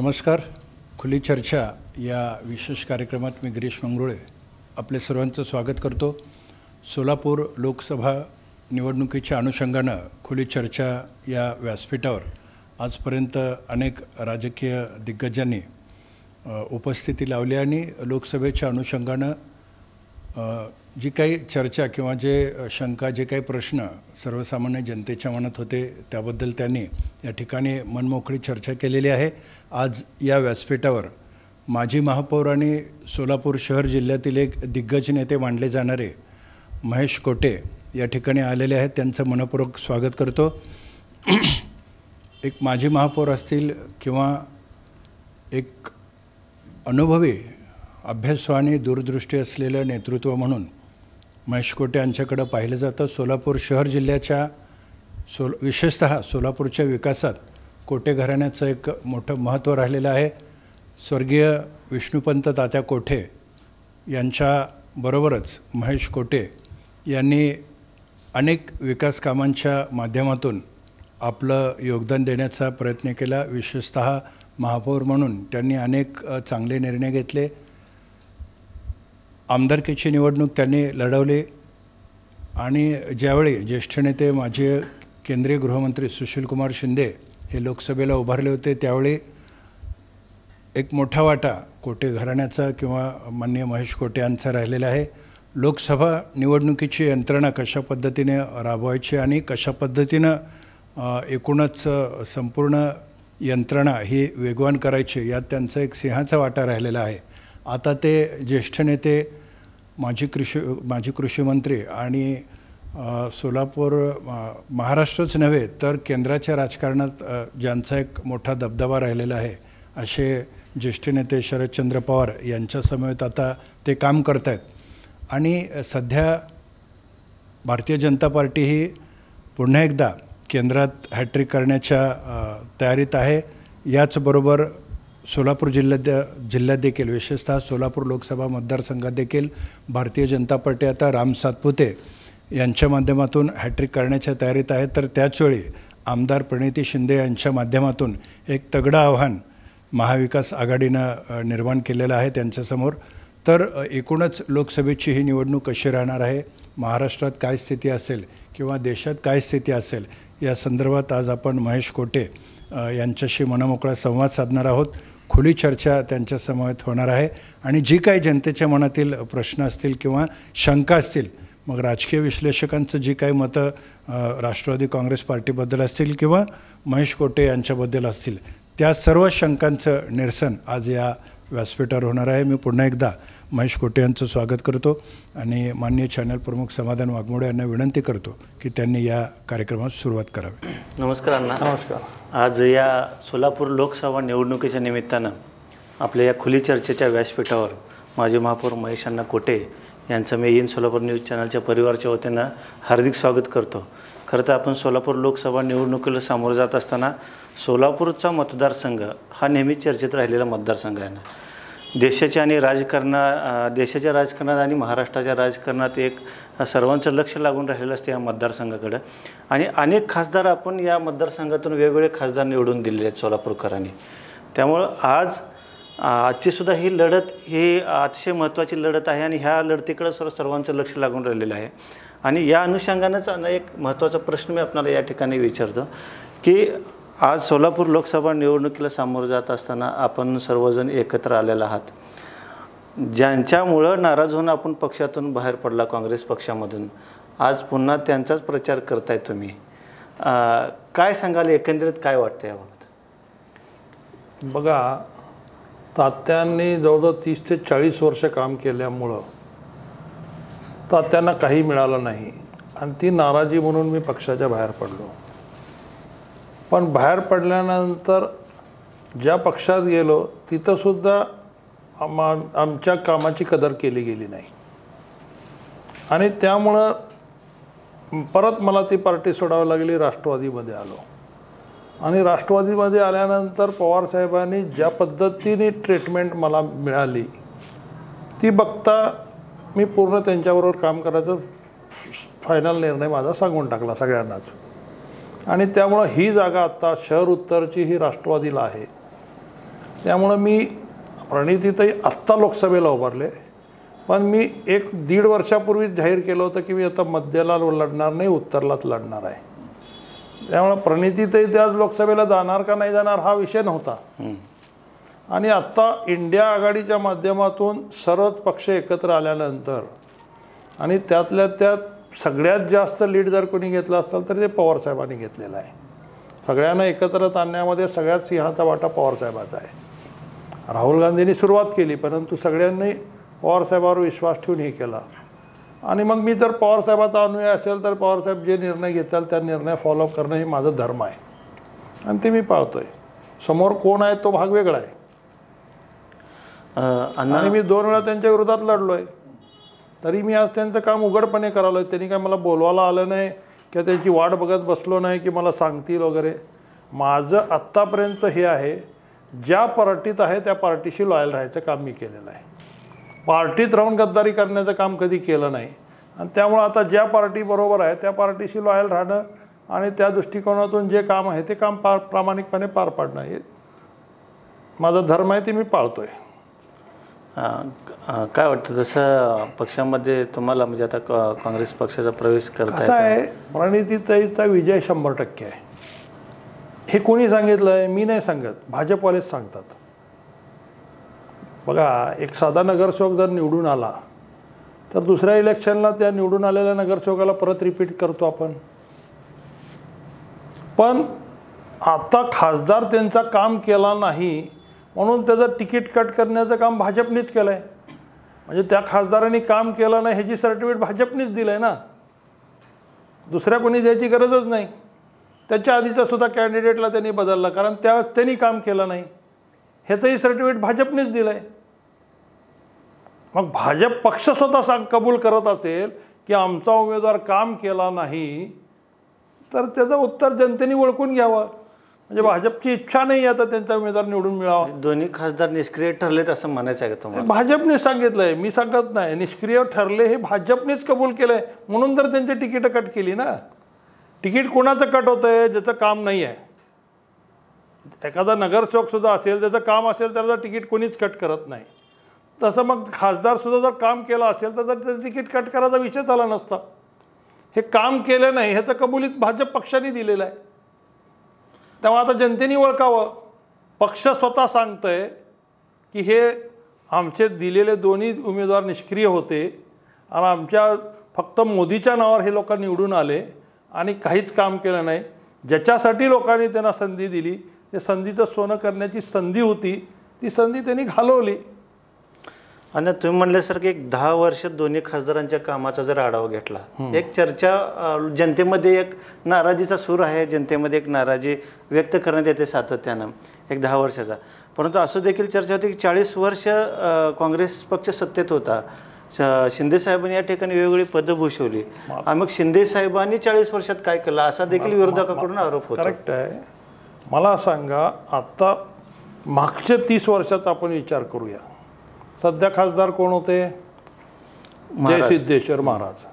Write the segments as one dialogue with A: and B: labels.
A: नमस्कार. खुली चर्चा या विशेष कार्यक्रमात मी गिरीश मंगरुळे आपले सर्वांचं स्वागत करतो. सोलापूर लोकसभा निवडणुकीच्या अनुषंगानं खुली चर्चा या व्यासपीठावर आजपर्यंत अनेक राजकीय दिग्गजांनी उपस्थिती लावली आणि लोकसभेच्या अनुषंगानं जी काही चर्चा किंवा जे शंका जे काही प्रश्न सर्वसामान्य जनतेच्या मनात होते त्याबद्दल त्यांनी या ठिकाणी मनमोकळी चर्चा केलेली आहे. आज या व्यासपीठावर माजी महापौर आणि सोलापूर शहर जिल्ह्यातील एक दिग्गज नेते मानले जाणारे महेश कोटे या ठिकाणी आलेले आहेत. त्यांचं मनपूर्वक स्वागत करतो. एक माजी महापौर असतील किंवा एक अनुभवी अभ्यासू आणि दूरदृष्टी असलेलं नेतृत्व म्हणून महेश कोटे यांच्याकडं पाहिलं जातं. सोलापूर शहर जिल्ह्याच्या विशेषतः सोलापूरच्या विकासात कोटे घराण्याचं एक मोठं महत्त्व राहिलेलं आहे. स्वर्गीय विष्णुपंत तात्या कोठे यांच्याबरोबरच महेश कोटे यांनी अनेक विकास कामांच्या माध्यमातून आपलं योगदान देण्याचा प्रयत्न केला. विशेषतः महापौर म्हणून त्यांनी अनेक चांगले निर्णय घेतले. आमदारकीची निवडणूक त्यांनी लढवली आणि ज्यावेळी ज्येष्ठ नेते माजी केंद्रीय गृहमंत्री सुशीलकुमार शिंदे हे लोकसभेला उभारले होते त्यावेळी एक मोठा वाटा कोटे घराण्याचा किंवा माननीय महेश कोटे यांचा राहिलेला आहे. लोकसभा निवडणुकीची यंत्रणा कशा पद्धतीने राबवायची आणि कशा पद्धतीनं एकूणच संपूर्ण यंत्रणा ही वेगवान करायची यात त्यांचा एक सिंहाचा वाटा राहिलेला आहे. आता ते ज्येष्ठ नेते माजी कृषी मंत्री आणि सोलापूर महाराष्ट्रच नव्हे तर केंद्राच्या राजकारणात ज्यांचा एक मोठा दबदबा राहिलेला आहे असे ज्येष्ठ नेते शरदचंद्र पवार यांच्यासमवेत आता ते काम करत आहेत. आणि सध्या भारतीय जनता पार्टी ही पुन्हा एकदा केंद्रात हॅट्रिक करण्याच्या तयारीत आहे. याचबरोबर सोलापूर जिल्ह्यात देखील विशेषतः सोलापूर लोकसभा मतदारसंघात देखील भारतीय जनता पार्टी आता राम सातपुते यांच्या माध्यमातून हॅट्रिक करण्याच्या तयारीत आहे. तर त्याचवेळी आमदार प्रणिती शिंदे यांच्या माध्यमातून एक तगडं आव्हान महाविकास आघाडीनं निर्माण केलेलं आहे त्यांच्यासमोर. तर एकूणच लोकसभेची ही निवडणूक कशी राहणार आहे, महाराष्ट्रात काय स्थिती असेल किंवा देशात काय स्थिती असेल या संदर्भात आज आपण महेश कोटे यांच्याशी मनमोकळा संवाद साधणार आहोत. खुली चर्चा त्यांच्या समवेत होणार आहे आणि जी काही जनतेच्या मनातील प्रश्न असतील किंवा शंका असतील, मग राजकीय विश्लेषकांचं जी काही मतं राष्ट्रवादी काँग्रेस पार्टीबद्दल असतील किंवा महेश कोटे यांच्याबद्दल असतील त्या सर्व शंकांचं निरसन आज या व्यासपीठावर होणार आहे. मी पुन्हा एकदा महेश कोटे यांचं स्वागत करतो आणि माननीय चॅनल प्रमुख समाधान वाघमोडे यांना विनंती करतो की त्यांनी या कार्यक्रमात सुरुवात करावी.
B: नमस्कार अण्णा.
C: नमस्कार.
B: आज या सोलापूर लोकसभा निवडणुकीच्या निमित्तानं आपल्या या खुली चर्चेच्या व्यासपीठावर माजी महापौर महेश अण्णा कोटे यांचं मी इन सोलापूर न्यूज चॅनलच्या परिवाराच्या वतीनं हार्दिक स्वागत करतो. खरं तर आपण सोलापूर लोकसभा निवडणुकीला सामोरं जात असताना सोलापूरचा मतदारसंघ हा नेहमी चर्चेत राहिलेला मतदारसंघ आहे ना. देशाच्या राजकारणात आणि महाराष्ट्राच्या राजकारणात एक सर्वांचं लक्ष लागून राहिलेलं असतं या मतदारसंघाकडं. आणि अनेक खासदार आपण या मतदारसंघातून वेगवेगळे खासदार निवडून दिलेले आहेत सोलापूरकरांनी. त्यामुळं आजचीसुद्धा ही लढत ही अतिशय महत्त्वाची लढत आहे आणि ह्या लढतीकडं सर्वांचं लक्ष लागून राहिलेलं आहे. आणि या अनुषंगानेच एक महत्त्वाचा प्रश्न मी आपल्याला या ठिकाणी विचारतो की आज सोलापूर लोकसभा निवडणुकीला सामोरं जात असताना आपण सर्वजण एकत्र आलेला आहात. ज्यांच्यामुळं नाराज होऊन आपण पक्षातून बाहेर पडला, काँग्रेस पक्षामधून, आज पुन्हा त्यांचाच प्रचार करताय तुम्ही. काय सांगाल, एकंदरीत काय वाटतं याबाबत?
C: बघा, तात्यांनी जवळजवळ 30 ते 40 वर्ष काम केल्यामुळं तात्यांना काही मिळालं नाही आणि ती नाराजी म्हणून मी पक्षाच्या बाहेर पडलो. पण बाहेर पडल्यानंतर ज्या पक्षात गेलो तिथंसुद्धा आमच्या कामाची कदर केली गेली नाही आणि त्यामुळं परत मला ती पार्टी सोडावी लागली. राष्ट्रवादीमध्ये आलो आणि राष्ट्रवादीमध्ये आल्यानंतर पवारसाहेबांनी ज्या पद्धतीने ट्रीटमेंट मला मिळाली ती बघता मी पूर्ण त्यांच्याबरोबर काम करायचं फायनल निर्णय माझा सांगून टाकला सगळ्यांनाच. आणि त्यामुळं ही जागा आत्ता शहर उत्तरची ही राष्ट्रवादीला आहे त्यामुळं मी प्रणितीताई आत्ता लोकसभेला उभारले, पण मी 1-1.5 वर्षापूर्वीच जाहीर केलं होतं की मी आता मध्याला लढणार नाही, उत्तरलाच लढणार आहे. त्यामुळं प्रणितीताई त्या लोकसभेला जाणार का नाही जाणार हा विषय नव्हता. आणि आत्ता इंडिया आघाडीच्या माध्यमातून सर्वच पक्ष एकत्र आल्यानंतर आणि त्यातल्या त्यात सगळ्यात जास्त लीड जर कोणी घेतलं असेल तर ते पवारसाहेबांनी घेतलेलं आहे. सगळ्यांना एकत्र आणण्यामध्ये सगळ्यात सिंहाचा वाटा पवारसाहेबाचा आहे. राहुल गांधींनी सुरुवात केली, परंतु सगळ्यांनी पवारसाहेबावर विश्वास ठेवून हे केला. आणि मग मी जर पवारसाहेबाचा अनुयायी असेल तर पवारसाहेब जे निर्णय घेताल त्या निर्णय फॉलोअप करणं हे माझं धर्म आहे आणि ते मी पाळतोय. समोर कोण आहे तो भाग वेगळा आहे. आणि मी 2 वेळा त्यांच्या विरोधात लढलोय, तरी मी आज त्यांचं काम उघडपणे करालोय. त्यांनी काय मला बोलवायला आलं नाही किंवा त्यांची वाट बघत बसलो नाही की मला सांगतील वगैरे. माझं आत्तापर्यंत हे आहे, ज्या पार्टीत आहे त्या पार्टीशी लॉयल राहायचं काम मी केलेलं आहे. पार्टीत राहून गद्दारी करण्याचं काम कधी केलं नाही. आणि त्यामुळं आता ज्या पार्टी बरोबर आहे त्या पार्टीशी लॉयल राहणं आणि त्या दृष्टिकोनातून जे काम आहे ते काम प्रामाणिकपणे पार पाडणं हे माझा धर्म आहे, ते मी पाळतोय.
B: काय वाटतं जसं पक्षामध्ये तुम्हाला म्हणजे आता काँग्रेस पक्षाचा प्रवेश करता
C: कसं आहे, प्रणितीताईचा विजय 100% आहे. हे कोणी सांगितलं आहे? मी नाही सांगत, भाजपवालेच सांगतात. बघा, एक साधा नगरसेवक जर निवडून आला तर दुसऱ्या इलेक्शनला त्या निवडून आलेल्या नगरसेवकाला परत रिपीट करतो आपण. पण आता खासदार त्यांचा काम केला नाही म्हणून त्याचं तिकीट कट करण्याचं काम भाजपनेच केलं आहे. म्हणजे त्या खासदारांनी काम केलं नाही ह्याची सर्टिफिकेट भाजपनेच दिलं आहे ना, दुसऱ्या कोणी द्यायची गरजच नाही. त्याच्या आधीचा सुद्धा कॅन्डिडेटला त्यांनी बदलला कारण त्यांनी काम केलं नाही, ह्याचंही सर्टिफिकेट भाजपनेच दिलं आहे. मग भाजप पक्ष स्वतः कबूल करत असेल की आमचा उमेदवार काम केला नाही तर त्याचं उत्तर जनतेने ओळखून घ्यावं. म्हणजे भाजपची इच्छा नाही आता त्यांचा उमेदवार निवडून मिळावा.
B: दोन्ही खासदार निष्क्रिय ठरलेत असं म्हणायचं आहे का तुम्हाला?
C: भाजपने सांगितलंय, मी सांगत नाही. निष्क्रिय ठरले हे भाजपनेच कबूल केलंय म्हणून तर त्यांची तिकीटं कट केली ना. तिकीट कोणाचं कट होतंय? ज्याचं काम नाही आहे. एखादा नगरसेवक सुद्धा असेल ज्याचं काम असेल त्याचं तिकीट कोणीच कट करत नाही. तसं मग खासदार सुद्धा जर काम केलं असेल तर त्याचं तिकीट कट करायचा विषय झाला नसता. हे काम केलं नाही ह्याचं कबुलीत भाजप पक्षाने दिलेलं आहे. तेव्हा आता जनतेने ओळखावं. पक्ष स्वतः सांगतंय की हे आमचे दिलेले दोन्ही उमेदवार निष्क्रिय होते आणि आमच्या फक्त मोदीच्या नावावर हे लोक निवडून आले आणि काहीच काम केलं नाही. ज्याच्यासाठी लोकांनी त्यांना संधी दिली, ते संधीचं सोनं करण्याची संधी होती, ती संधी त्यांनी घालवली.
B: आणि तुम्ही म्हणल्यासारखं एक 10 वर्ष दोन्ही खासदारांच्या कामाचा जर आढावा घेतला, एक चर्चा जनतेमध्ये एक नाराजीचा सूर आहे, जनतेमध्ये एक नाराजी व्यक्त करण्यात येते सातत्यानं एक 10 वर्षाचा. परंतु असं देखील चर्चा होती की 40 वर्ष काँग्रेस पक्ष सत्तेत होता, शिंदे साहेबांनी या ठिकाणी वेगवेगळी पदं भूषवली आणि मग शिंदे साहेबांनी 40 वर्षात काय केलं असा देखील विरोधकाकडून आरोप होता.
C: करेक्ट आहे. मला सांगा, आता मागचे 30 वर्षाचा आपण विचार करूया. सध्या खासदार कोण होते? जयसिद्धेश्वर महाराज.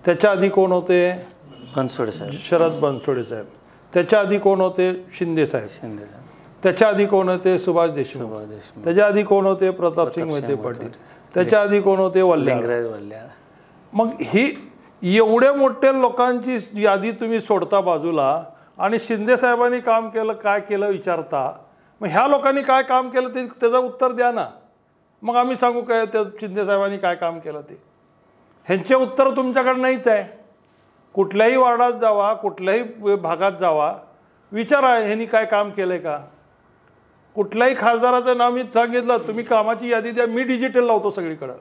C: त्याच्या आधी कोण होते?
B: बनसोडे साहेब,
C: शरद बनसोडे साहेब. त्याच्या आधी कोण होते? शिंदे साहेब.
B: शिंदे.
C: त्याच्या आधी कोण होते? सुभाष देशमुख. त्याच्या आधी कोण होते? प्रतापसिंग वैद्य पाटील. त्याच्या आधी कोण होते? वल्ल्याळ. मग ही एवढ्या मोठ्या लोकांची यादी तुम्ही सोडता बाजूला आणि शिंदे साहेबांनी काम केलं काय केलं विचारता. मग ह्या लोकांनी काय काम केलं ते त्याचं उत्तर द्या ना. मग आम्ही सांगू काय त्या शिंदे साहेबांनी काय काम केलं ते? ह्यांचे उत्तर तुमच्याकडे नाहीच आहे. कुठल्याही वार्डात जावा, कुठल्याही भागात जावा, विचारा ह्यांनी काय काम केलं आहे का. कुठल्याही खासदाराचं नाव मी सांगितलं, तुम्ही कामाची यादी द्या, मी डिजिटल लावतो सगळीकडं.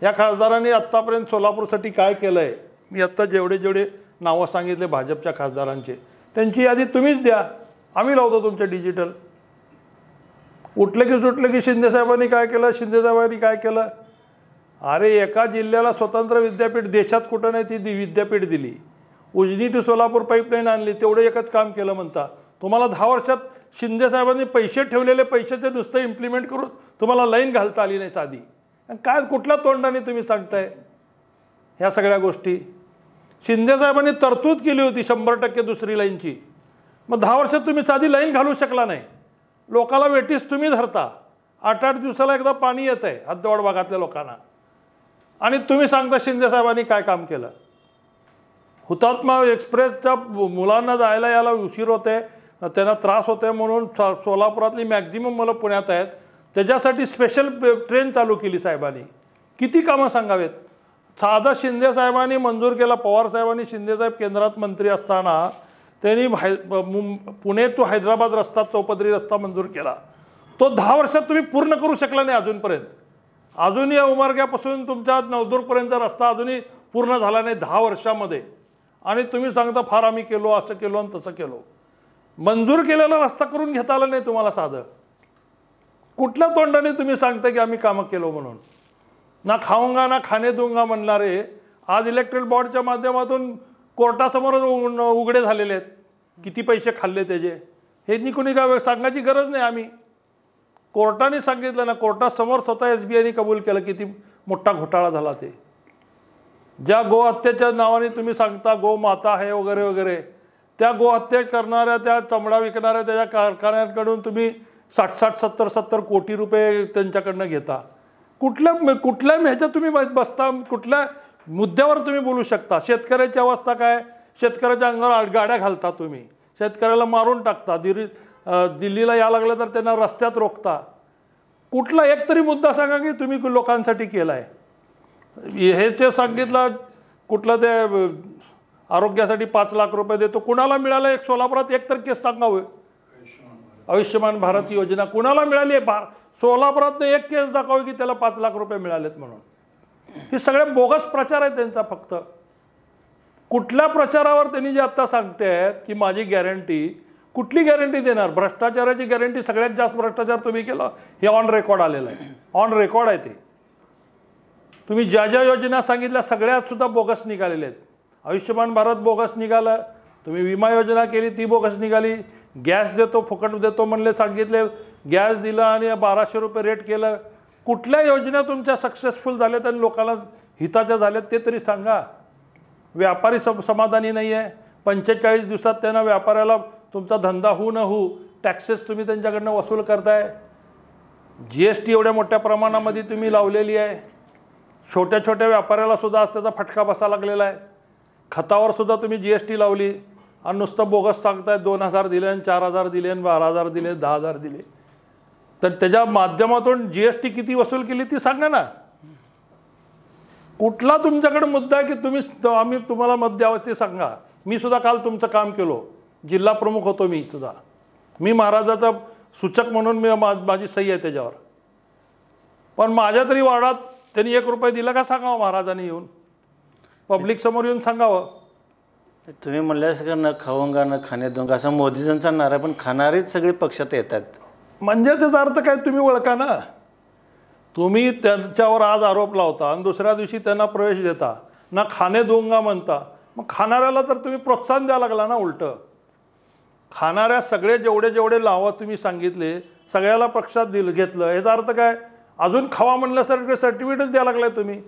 C: या खासदारांनी आत्तापर्यंत सोलापूरसाठी काय केलं आहे, मी आत्ता जेवढे नावं सांगितले भाजपच्या खासदारांचे, त्यांची यादी तुम्हीच द्या, आम्ही लावतो तुमच्या डिजिटल. उठलं की शिंदेसाहेबांनी काय केलं, शिंदेसाहेबांनी काय केलं. अरे एका जिल्ह्याला स्वतंत्र विद्यापीठ देशात कुठं नाही ती विद्यापीठ दिली. उजनी टू सोलापूर पाईपलाईन आणली, तेवढं एकच काम केलं म्हणता. तुम्हाला 10 वर्षात शिंदेसाहेबांनी पैसे ठेवलेले पैशाचे नुसतं इम्प्लिमेंट करून तुम्हाला लाईन घालता आली नाही साधी. काय कुठल्या तोंडाने तुम्ही सांगताय ह्या सगळ्या गोष्टी? शिंदेसाहेबांनी तरतूद केली होती 100% दुसरी लाईनची. मग 10 वर्षात तुम्ही साधी लाईन घालू शकला नाही. लोकाला वेटीस तुम्ही धरता. 8-8 दिवसाला एकदा पाणी येत आहे हद्दवाड भागातल्या लोकांना, आणि तुम्ही सांगता शिंदे साहेबांनी काय काम केलं. हुतात्मा एक्सप्रेसच्या मुलांना जायला यायला उशीर होते, त्यांना त्रास होते म्हणून सोलापुरातली मॅक्झिमम मुलं पुण्यात आहेत, त्याच्यासाठी स्पेशल ट्रेन चालू केली साहेबांनी. किती कामं सांगावेत. साधा शिंदे साहेबांनी मंजूर केला, पवार साहेबांनी शिंदे साहेब केंद्रात मंत्री असताना त्यांनी पुणे टू हैदराबाद रस्ता, चौपदरी रस्ता मंजूर केला. तो 10 वर्षात तुम्ही पूर्ण करू शकला नाही अजूनपर्यंत. अजूनही उमरग्यापासून तुमच्या नवदूरपर्यंत रस्ता अजूनही पूर्ण झाला नाही 10 वर्षामध्ये. आणि तुम्ही सांगता फार आम्ही केलो, असं केलो आणि तसं केलो. मंजूर केलेला रस्ता करून घेता आला नाही तुम्हाला साधं. कुठल्या तोंडाने तुम्ही सांगता की आम्ही कामं केलो म्हणून. ना खाऊंगा ना खाणे दूंगा म्हणणारे आज इलेक्ट्रिक बोर्डच्या माध्यमातून कोर्टासमोर उघडे झालेले आहेत. किती पैसे खाल्ले त्याचे हे कोणी काय सांगायची गरज नाही. आम्ही कोर्टाने सांगितलं ना, कोर्टासमोर स्वतः SBIने कबूल केलं किती मोठा घोटाळा झाला ते. ज्या गोहत्येच्या नावाने तुम्ही सांगता गो माता आहे वगैरे वगैरे, त्या गोहत्या करणाऱ्या, त्या चमडा विकणाऱ्या त्याच्या कारखान्यांकडून तुम्ही 60-60, 70-70 कोटी रुपये त्यांच्याकडनं घेता. कुठल्या ह्याच्यात तुम्ही बसता, कुठल्या मुद्द्यावर तुम्ही बोलू शकता. शेतकऱ्याची अवस्था काय, शेतकऱ्याच्या अंगावर गाड्या घालता तुम्ही, शेतकऱ्याला मारून टाकता, दिल्लीला या लागलं तर त्यांना रस्त्यात रोखता. कुठला एक तरी मुद्दा सांगा की तुम्ही लोकांसाठी केला आहे. हे ते सांगितलं कुठलं ते आरोग्यासाठी 5 लाख रुपये देतो, कुणाला मिळालं. एक सोलापुरात एक तर केस सांगावं. आयुष्यमान भारत योजना कुणाला मिळाली आहे. सोलापुरात एक केस दाखवावी की त्याला 5 लाख रुपये मिळालेत म्हणून. हे सगळे बोगस प्रचार आहे त्यांचा. फक्त कुठल्या प्रचारावर त्यांनी जे आत्ता सांगतायत की माझी गॅरंटी, कुठली गॅरंटी देणार. भ्रष्टाचाराची गॅरंटी, सगळ्यात जास्त भ्रष्टाचार तुम्ही केला हे ऑन रेकॉर्ड आलेलं आहे. ऑन रेकॉर्ड आहे ते. तुम्ही ज्या ज्या योजना सांगितल्या सगळ्यात सुद्धा बोगस निघालेल्या आहेत. आयुष्यमान भारत बोगस निघालं, तुम्ही विमा योजना केली ती बोगस निघाली. गॅस देतो फुकट देतो म्हणले, सांगितले गॅस दिलं आणि 1200 रुपये रेट केलं. कुठल्या योजना तुमच्या सक्सेसफुल झाल्यात आणि लोकांना हिताच्या झाल्यात ते तरी सांगा. व्यापारी समाधानी नाही आहे. 45 दिवसात त्यांना व्यापाऱ्याला तुमचा धंदा होऊ न होऊ टॅक्सेस तुम्ही त्यांच्याकडनं वसूल करताय. GST एवढ्या मोठ्या प्रमाणामध्ये तुम्ही लावलेली आहे. छोट्या छोट्या व्यापाऱ्याला सुद्धा आज त्याचा फटका बसा लागलेला आहे. खतावर सुद्धा तुम्ही GST लावली आणि नुसतं बोगस सांगताय 2000 दिले आणि 4000 दिले आणि 12000 दिले, 10000 दिले. तर त्याच्या माध्यमातून GST किती वसूल केली ती सांगा ना. कुठला तुमच्याकडे मुद्दा आहे की आम्ही तुम्हाला मत द्यावं ते सांगा. मी सुद्धा काल तुमचं काम केलो, जिल्हा प्रमुख होतो मी सुद्धा. मी महाराजाचा सूचक म्हणून माझी सही आहे त्याच्यावर. पण माझ्या तरी वार्डात त्यांनी 1 रुपया दिला का सांगावं महाराजांनी येऊन, पब्लिक समोर येऊन सांगावं.
B: तुम्ही म्हणल्यासारखं न खाऊंगा न खाणे दूंगा असा मोदीजींचा नारा, पण खाणारेच सगळे पक्षात येतात.
C: म्हणजे त्याचा अर्थ काय तुम्ही ओळखा ना. तुम्ही त्यांच्यावर आज आरोप लावता आणि दुसऱ्या दिवशी त्यांना प्रवेश देता, ना खाणे दूंगा म्हणता. मग खाणाऱ्याला तर तुम्ही प्रोत्साहन द्यायला लागला ना उलटं. खाणाऱ्या सगळे जेवढे लावा तुम्ही सांगितले सगळ्याला पक्षात घेतलं, याचा अर्थ काय. अजून खावा म्हणल्यासारखं सर्टिफिकेटच द्यायला लागलाय तुम्ही.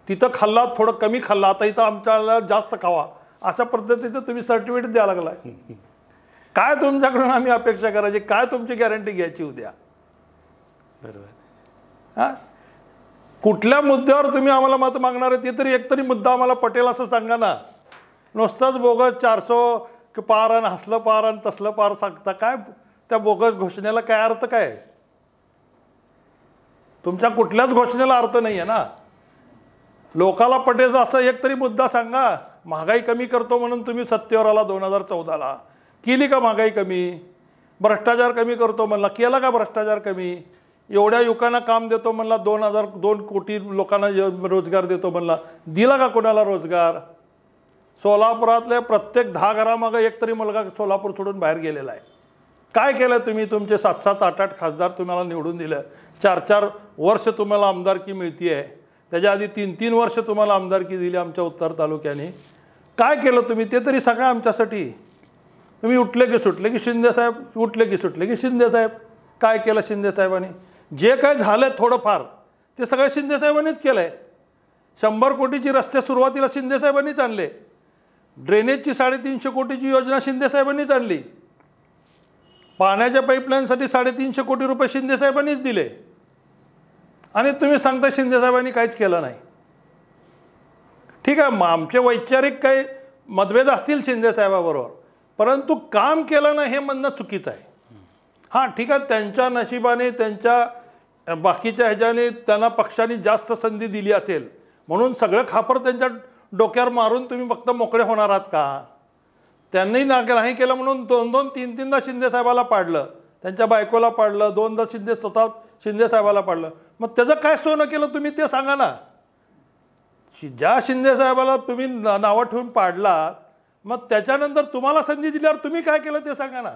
C: तिथं खाल्ला थोडं कमी खाल्ला, आता इथं आमच्याला जास्त खावा अशा पद्धतीचं तुम्ही सर्टिफिकेट द्यायला लागलाय. काय तुमच्याकडून आम्ही अपेक्षा करायची, काय तुमची गॅरंटी घ्यायची उद्या.
B: बरोबर.
C: हां, कुठल्या मुद्द्यावर तुम्ही आम्हाला मत मागणार आहे ते तरी एकतरी मुद्दा आम्हाला पटेल असं सांगा ना. नुसतंच बोगस 400 पार आणि हसलं पार आणि तसलं पार सांगता. काय त्या बोगस घोषणेला काय अर्थ काय. तुमच्या कुठल्याच घोषणेला अर्थ नाही आहे ना. लोकाला पटेल असं एकतरी मुद्दा सांगा. महागाई कमी करतो म्हणून तुम्ही सत्तेवर आला 2014ला, केली का महागाई कमी. भ्रष्टाचार कमी करतो म्हणला, केला का भ्रष्टाचार कमी. एवढ्या युवकांना काम देतो म्हणला, 2 कोटी लोकांना रोजगार देतो म्हणला, दिला का कोणाला रोजगार. सोलापुरातल्या प्रत्येक 10 घरामागं एक तरी मुलगा सोलापूर सोडून बाहेर गेलेला आहे. काय केलं तुम्ही. तुमचे 7-7, 8-8 खासदार तुम्हाला निवडून दिलं. 4-4 वर्ष तुम्हाला आमदारकी मिळते आहे. त्याच्या आधी 3-3 वर्ष तुम्हाला आमदारकी दिली आमच्या उत्तर तालुक्याने. काय केलं तुम्ही ते तरी सांगा आमच्यासाठी. तुम्ही उठले की सुटले की शिंदेसाहेब, उठले की सुटले की शिंदेसाहेब. काय केलं शिंदेसाहेबांनी. जे काय झालं थोडंफार ते सगळं शिंदेसाहेबांनीच केलं आहे. 100 कोटीची रस्ते सुरुवातीला शिंदेसाहेबांनीच आणले. ड्रेनेजची 350 कोटीची योजना शिंदेसाहेबांनीच आणली. पाण्याच्या पाईपलाईनसाठी 350 कोटी रुपये शिंदेसाहेबांनीच दिले आणि तुम्ही सांगता शिंदेसाहेबांनी काहीच केलं नाही. ठीक आहे, मग आमचे वैचारिक काही मतभेद असतील शिंदेसाहेबाबरोबर, परंतु काम केलं नाही हे म्हणणं चुकीचं आहे. हां ठीक आहे, त्यांच्या नशिबाने त्यांच्या बाकीच्या ह्याच्याने त्यांना पक्षाने जास्त संधी दिली असेल म्हणून सगळं खापर त्यांच्या डोक्यावर मारून तुम्ही फक्त मोकळे होणार आहात का? त्यांनी नाही केलं म्हणून 2-2, 3-3दा शिंदेसाहेबाला पाडलं, त्यांच्या बायकोला पाडलं, 2दा स्वतः शिंदेसाहेबाला पाडलं. मग त्याचं काय सोनं केलं तुम्ही ते सांगा ना. ज्या शिंदेसाहेबाला तुम्ही नावं ठेवून पाडलात, मग त्याच्यानंतर तुम्हाला संधी दिल्यावर तुम्ही काय केलं ते सांगा ना.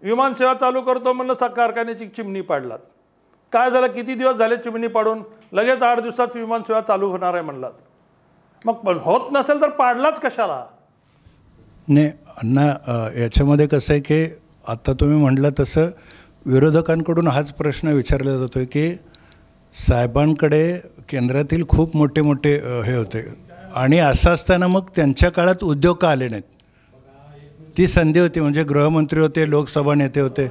C: विमानसेवा चालू करतो म्हणलं कारखान्याची चिमणी पाडलात. काय झालं, किती दिवस झाले चिमणी पाडून? लगेच 8 दिवसात विमानसेवा चालू होणार आहे म्हणलात. मग होत नसेल तर पाडलाच कशाला?
A: नाही अण्णा, याच्यामध्ये कसं आहे की आता तुम्ही म्हटलं तसं विरोधकांकडून हाच प्रश्न विचारला जातो आहे की साहेबांकडे केंद्रातील खूप मोठे मोठे हे होते आणि असं असताना मग त्यांच्या काळात उद्योग का आले नाहीत? ती संधी होती, म्हणजे गृहमंत्री होते, लोकसभा नेते होते.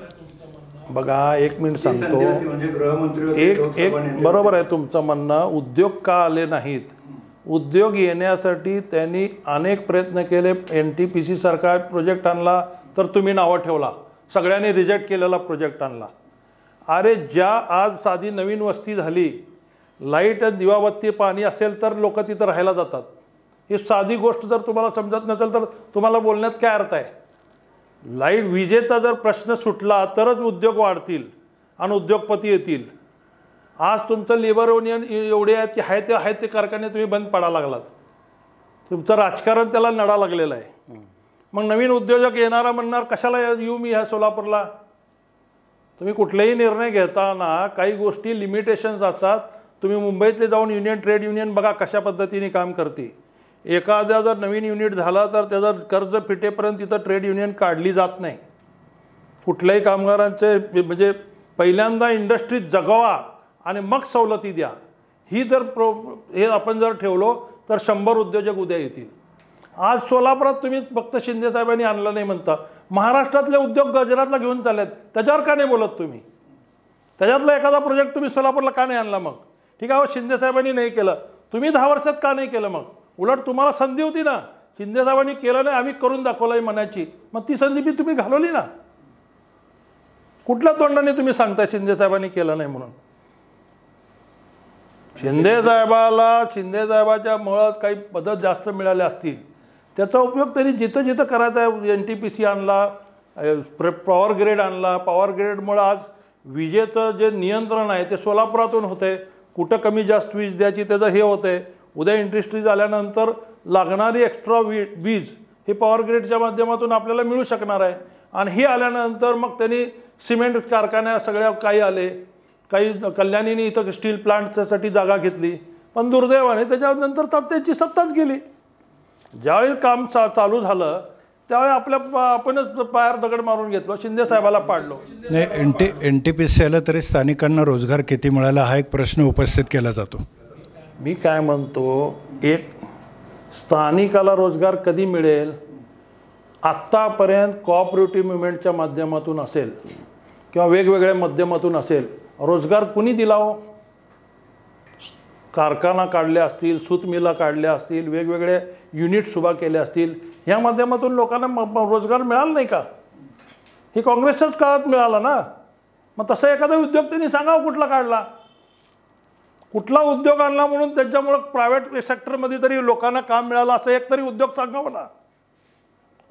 C: बघा एक मिनिट सांगतो,
A: म्हणजे गृहमंत्री
C: एक बरोबर आहे तुमचं म्हणणं. उद्योग का आले नाहीत? उद्योग येण्यासाठी त्यांनी अनेक प्रयत्न केले. NTPC सारखा प्रोजेक्ट आणला तर तुम्ही नावं ठेवला, सगळ्यांनी रिजेक्ट केलेला प्रोजेक्ट आणला. अरे ज्या आज साधी नवीन वस्ती झाली, लाईट दिवाबत्ती पाणी असेल तर लोक तिथं राहायला जातात. ही साधी गोष्ट जर तुम्हाला समजत नसेल तर तुम्हाला बोलण्यात काय अर्थ आहे? लाईट विजेचा जर प्रश्न सुटला तरच उद्योग वाढतील आणि उद्योगपती येतील. आज तुमचं लेबर युनियन एवढे आहेत की आहे ते कारखाने तुम्ही बंद पडायला लागलात. तुमचं राजकारण त्याला नडा लागलेला आहे. मग नवीन उद्योजक येणारा म्हणणार कशाला येऊ मी ह्या सोलापूरला? तुम्ही कुठलेही निर्णय घेताना काही गोष्टी लिमिटेशन्स असतात. तुम्ही मुंबईतले जाऊन ट्रेड युनियन बघा कशा पद्धतीने काम करते. एखाद्या जर नवीन युनिट झाला तर त्याचं कर्ज फिटेपर्यंत तिथं ट्रेड युनियन काढली जात नाही. कुठल्याही कामगारांचे म्हणजे पहिल्यांदा इंडस्ट्री जगवा आणि मग सवलती द्या. ही जर हे आपण जर ठेवलो तर 100 उद्योजक उद्या येतील. आज सोलापुरात तुम्ही फक्त शिंदेसाहेबांनी आणलं नाही म्हणता, महाराष्ट्रातले उद्योग गुजरातला घेऊन चाललेत. त्याच्यावर का नाही बोलत तुम्ही? त्याच्यातला एखादा प्रोजेक्ट तुम्ही सोलापूरला का नाही आणला? मग ठीक आहे, शिंदेसाहेबांनी नाही केलं, तुम्ही 10 वर्षात का नाही केलं? मग उलट तुम्हाला संधी होती ना, शिंदेसाहेबांनी केलं नाही आम्ही करून दाखवलंय म्हणायची, मग ती संधी बी तुम्ही घालवली ना. कुठल्या तोंडाने तुम्ही सांगताय शिंदेसाहेबांनी केलं नाही म्हणून? शिंदेसाहेबाच्या मुळात काही पदं जास्त मिळाले असतील, त्याचा उपयोग त्यांनी जिथं जिथं करायचा आहे. NTPC आणला, पॉवर ग्रेड आणला. पॉवर ग्रेडमुळं आज विजेचं जे नियंत्रण आहे ते सोलापुरातून होते. कुठं कमी जास्त वीज द्यायची त्याचं हे होतंय. उद्या इंडस्ट्रीज आल्यानंतर लागणारी एक्स्ट्रा वीज हे पॉवर ग्रेडच्या माध्यमातून आपल्याला मिळू शकणार आहे. आणि हे आल्यानंतर मग त्यांनी सिमेंट कारखान्या सगळ्या काही आले, काही कल्याणीने इथं स्टील प्लांटसाठी जागा घेतली. पण दुर्दैवाने त्याच्यानंतर तर त्यांची सत्ताच गेली. ज्यावेळी काम चालू झालं त्यावेळी आपणच पायावर दगड मारून घेतलो, शिंदेसाहेबाला पाडलो.
A: नाही, NTPC आलं तरी स्थानिकांना रोजगार किती मिळाला हा एक प्रश्न उपस्थित केला जातो.
C: मी काय म्हणतो, एक स्थानिकाला रोजगार कधी मिळेल? आत्तापर्यंत कोऑपरेटिव्ह मुवमेंटच्या माध्यमातून असेल किंवा वेगवेगळ्या माध्यमातून असेल, रोजगार कुणी दिला हो? कारखाना काढले असतील, सूत मिला काढल्या असतील, वेगवेगळे युनिट्स उभा केले असतील, ह्या माध्यमातून लोकांना रोजगार मिळाला नाही का? हे काँग्रेसच्याच काळात मिळाला ना. मग तसं एखादा उद्योग त्यांनी सांगावं कुठला काढला, कुठला उद्योग आणला म्हणून त्याच्यामुळं प्रायव्हेट सेक्टरमध्ये तरी लोकांना काम मिळालं असं एक तरी उद्योग सांगावं ना.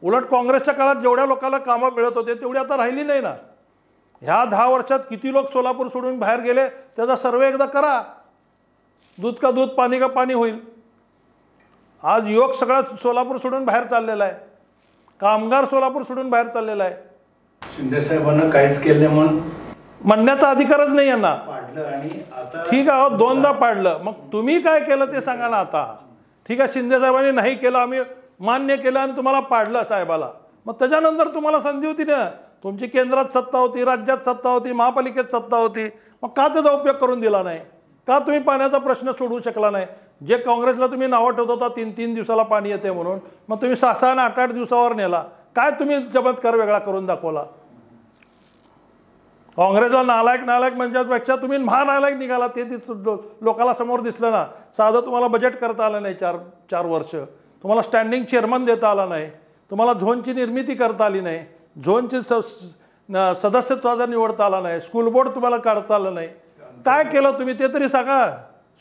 C: उलट काँग्रेसच्या काळात जेवढ्या लोकांना कामं मिळत होते तेवढी आता राहिली नाही ना. ह्या 10 वर्षात किती लोक सोलापूर सोडून बाहेर गेले त्याचा सर्वे एकदा करा. दूध का दूध, पाणी का पाणी होईल. आज युवक सगळा सोलापूर सोडून बाहेर चाललेला आहे, कामगार सोलापूर सोडून बाहेर चाललेला आहे.
A: शिंदेसाहेबांना काहीच केलं म्हणून
C: म्हणण्याचा अधिकारच नाही यांना.
A: पाडलं आणि आता
C: ठीक आहे, 2दा पाडलं, मग तुम्ही काय केलं ते सांगा ना आता. ठीक आहे, शिंदेसाहेबांनी नाही केलं, आम्ही मान्य केलं आणि तुम्हाला पाडलं साहेबाला. मग त्याच्यानंतर तुम्हाला संधी होती ना, तुमची केंद्रात सत्ता होती, राज्यात सत्ता होती, महापालिकेत सत्ता होती, मग का त्याचा उपयोग करून दिला नाही? का तुम्ही पाण्याचा प्रश्न सोडवू शकला नाही? जे काँग्रेसला तुम्ही नावं ठेवत होता 3-3 दिवसाला पाणी येते म्हणून, मग तुम्ही 6-6 आणि 8-8 दिवसावर नेला. काय तुम्ही चमत्कार वेगळा करून दाखवला? काँग्रेसला नालायक म्हणण्यापेक्षा तुम्ही महानालायक निघाला. ते लोकाला समोर दिसलं ना. साधं तुम्हाला बजेट करता आलं नाही 4 वर्ष. तुम्हाला स्टँडिंग चेअरमन देता आला नाही. तुम्हाला झोनची निर्मिती करता आली नाही. झोनची सदस्यत्वाचा निवडता आला नाही. स्कूल बोर्ड तुम्हाला काढता आलं नाही. काय केलं तुम्ही ते तरी सांगा.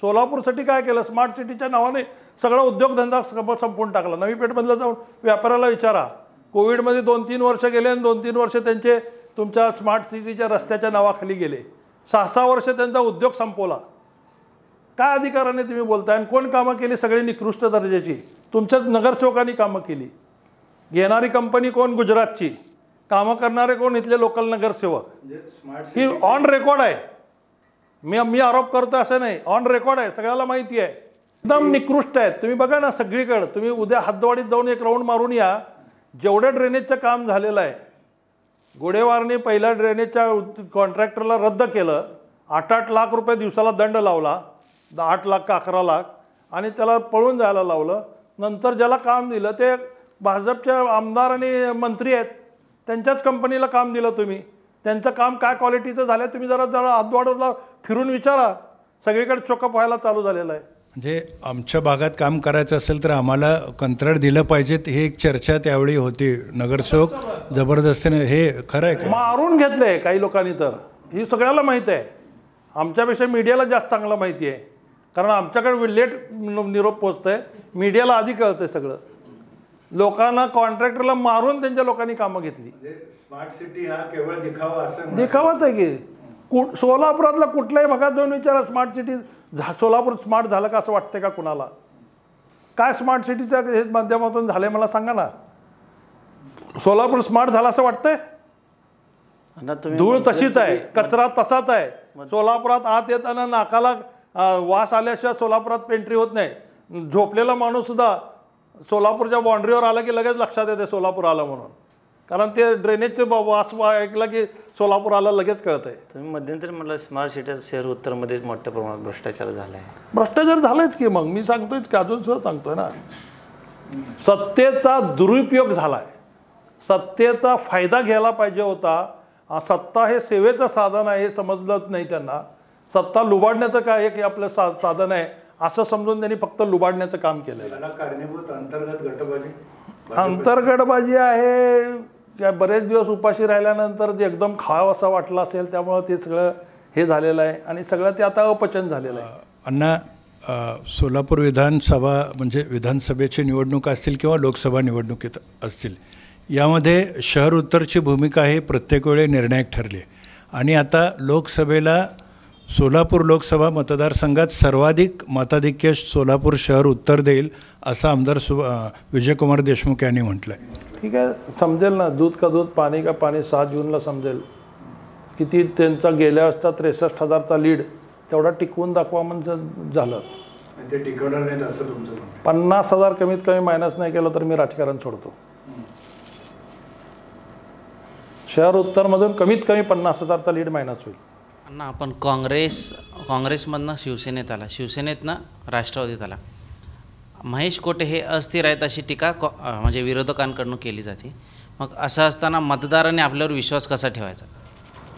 C: सोलापूरसाठी काय केलं? स्मार्ट सिटीच्या नावाने सगळा उद्योगधंदा संपवून टाकला. नवी पेठमधलं जाऊन व्यापाऱ्याला विचारा. कोविडमध्ये 2-3 वर्ष गेले आणि 2-3 वर्ष त्यांचे तुमच्या स्मार्ट सिटीच्या रस्त्याच्या नावाखाली गेले. 6-6 वर्ष त्यांचा उद्योग संपवला. काय अधिकाराने तुम्ही बोलताय? आणि कोण कामं केली? सगळी निकृष्ट दर्जाची तुमच्याच नगरसेवकांनी कामं केली. घेणारी कंपनी कोण? गुजरातची. कामं करणारे कोण? इथले लोकल नगरसेवक. ही ऑन रेकॉर्ड आहे. मी आरोप करतो असं नाही, ऑन रेकॉर्ड आहे, सगळ्याला माहिती आहे. एकदम निकृष्ट आहेत. तुम्ही बघा ना सगळीकडे. तुम्ही उद्या हद्दवाडीत जाऊन एक राऊंड मारून या. जेवढं ड्रेनेजचं काम झालेलं आहे, गोडेवारने पहिल्या ड्रेनेजच्या कॉन्ट्रॅक्टरला रद्द केलं. 8-8 लाख रुपये दिवसाला दंड लावला. 8 लाख का 11 लाख, आणि त्याला पळून जायला लावलं. नंतर ज्याला काम दिलं ते भाजपचे आमदार आणि मंत्री आहेत. त्यांच्याच कंपनीला काम दिलं तुम्ही. त्यांचं काम काय क्वालिटीचं झालं तुम्ही जरा हद्दवाडीला फिरून विचारा. सगळीकडे चोकअप व्हायला चालू झालेलं आहे.
A: म्हणजे आमच्या भागात काम करायचं असेल तर आम्हाला कंत्राट दिलं पाहिजेत, ही एक चर्चा त्यावेळी होती. नगरसेवक जबरदस्तीने, हे खरं आहे का?
C: मारून घेतलंय काही लोकांनी. तर ही सगळ्याला माहीत आहे. आमच्यापेक्षा मीडियाला जास्त चांगलं माहिती आहे, कारण आमच्याकडे लेट निरोप पोचतंय. मीडियाला आधी कळतंय सगळं. लोकांना कॉन्ट्रॅक्टरला मारून त्यांच्या लोकांनी कामं घेतली.
A: स्मार्ट सिटी हा केवळ दिखावा असं
C: दिखावाच आहे की. सोलापुरातला कुठल्याही भागात जाऊन विचारा स्मार्ट सिटी सोलापूर स्मार्ट झालं का असं वाटतंय का कुणाला? काय स्मार्ट सिटीच्या माध्यमातून झालंय मला सांगा ना. सोलापूर स्मार्ट झालं असं वाटतंय? धूळ तशीच आहे, कचरा तसाच आहे. सोलापुरात आत येताना नाकाला वास आल्याशिवाय सोलापुरात एंट्री होत नाही. झोपलेला माणूस सुद्धा सोलापूरच्या बाउंड्रीवर आला की लगेच लक्षात येते सोलापूर आलं म्हणून, कारण ते ड्रेनेजचे वास ऐकला की सोलापूर आला लगेच कळत आहे.
B: तुम्ही मध्यंतरी म्हटलं स्मार्ट सिटी शहर उत्तरमध्ये मोठ्या प्रमाणात भ्रष्टाचार झाला आहे.
C: भ्रष्टाचार झालायच की. मग मी सांगतोय की अजून सुद्धा सांगतोय ना. सत्तेचा दुरुपयोग झालाय. सत्तेचा फायदा घ्यायला पाहिजे होता. सत्ता हे सेवेचं साधन आहे हे समजलंच नाही त्यांना. सत्ता लुबाडण्याचं काय एक आपलं साधन आहे असं समजून त्यांनी फक्त लुबाडण्याचं काम केलं.
A: कारणीभूत अंतर्गत गटबाजी,
C: अंतर्गतबाजी आहे. बरेच दिवस उपाशी राहिल्यानंतर ते एकदम खावं असं वाटलं असेल, त्यामुळं ते सगळं हे झालेलं आहे आणि सगळं ते आता अपचन झालेलं आहे.
A: अण्णा, सोलापूर विधानसभा म्हणजे विधानसभेची निवडणूक असतील किंवा लोकसभा निवडणुकीत असतील, यामध्ये शहर उत्तरची भूमिका ही प्रत्येक वेळी निर्णायक ठरली. आणि आता लोकसभेला सोलापूर लोकसभा मतदारसंघात सर्वाधिक मताधिक्य सोलापूर शहर उत्तर देईल असं आमदार विजयकुमार देशमुख यांनी म्हटलं आहे.
C: ठीक आहे, समजेल ना. दूध का दूध पाणी का पाणी 6 जूनला समजेल. किती त्यांचा गेल्या असता 63,000चा लीड तेवढा टिकवून दाखवा म्हणजे झालं.
A: ते टिकवणार नाहीत असं तुमचं म्हणणं?
C: 50,000 कमीत कमी मायनस नाही केलं तर मी राजकारण सोडतो. शहर उत्तरमधून कमीत कमी 50,000चा लीड मायनस होईल.
D: ना आपण काँग्रेसमधनं शिवसेनेत आला, शिवसेनेतनं राष्ट्रवादीत आला. महेश कोटे हे अस्थिर आहेत अशी टीका म्हणजे विरोधकांकडून केली जाते. मग असं असताना मतदारांनी आपल्यावर विश्वास कसा ठेवायचा?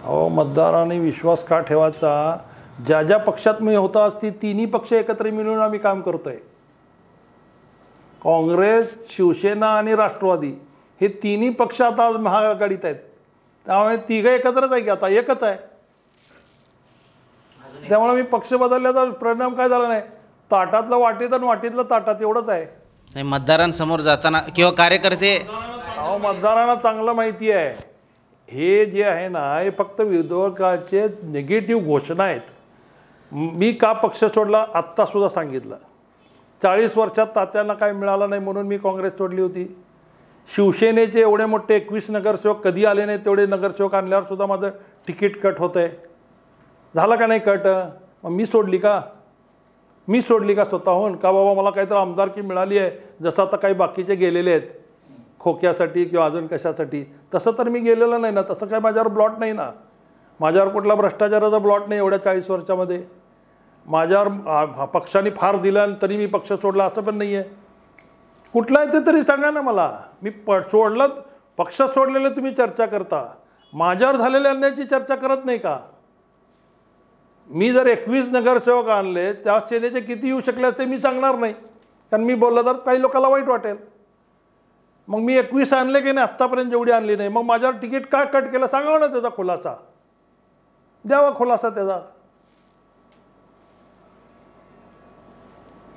C: अहो, मतदारांनी विश्वास का ठेवायचा? ज्या ज्या पक्षात मी होता ती तिन्ही पक्ष एकत्र मिळून आम्ही काम करतोय. काँग्रेस, शिवसेना आणि राष्ट्रवादी हे तिन्ही पक्ष आता महाआघाडीत आहेत. त्यामुळे तिघं एकत्रच आहे की आता एकच आहे. त्यामुळे मी पक्ष बदलल्याचा परिणाम काय झाला नाही. ताटातलं वाटीत आणि वाटीतलं ताटात एवढंच आहे.
D: नाही, मतदारांसमोर जाताना किंवा कार्यकर्ते,
C: अहो, मतदारांना चांगलं माहिती आहे हे जे आहे ना हे फक्त विरोधकाचे निगेटिव्ह घोषणा आहेत. मी का पक्ष सोडला आत्तासुद्धा सांगितलं. 40 वर्षात तात्यांना काय मिळालं नाही म्हणून मी काँग्रेस सोडली होती. शिवसेनेचे एवढे मोठे 21 नगरसेवक कधी आले नाही, तेवढे नगरसेवक आणल्यावर सुद्धा माझं तिकीट कट होतं आहे. झालं का नाही कट? मग मी सोडली का? मी सोडली का स्वतःहून? का बाबा मला काहीतरी आमदारकी मिळाली आहे जसं आता काही बाकीचे गेलेले आहेत खोक्यासाठी किंवा अजून कशासाठी. तसं तर मी गेलेलं नाही ना. तसं काय माझ्यावर ब्लॉट नाही ना. माझ्यावर कुठला भ्रष्टाचाराचा ब्लॉट नाही एवढ्या 40 वर्षामध्ये. माझ्यावर पक्षाने फार दिलं आणि तरी मी पक्ष सोडला असं पण नाही आहे. कुठला आहे ते तरी सांगा ना मला. मी सोडलं पक्ष सोडलेले तुम्ही चर्चा करता, माझ्यावर झालेल्या अन्यायाची चर्चा करत नाही का? मी जर 21 नगरसेवक आणले, त्या सेनेचे किती येऊ शकले असते मी सांगणार नाही, कारण मी बोललं तर काही लोकांना वाईट वाटेल. मग मी 21 आणले की नाही आत्तापर्यंत जेवढी आणली नाही, मग माझ्यावर तिकीट का कट केलं सांगावं ना, त्याचा खुलासा द्यावा, खुलासा त्याचा.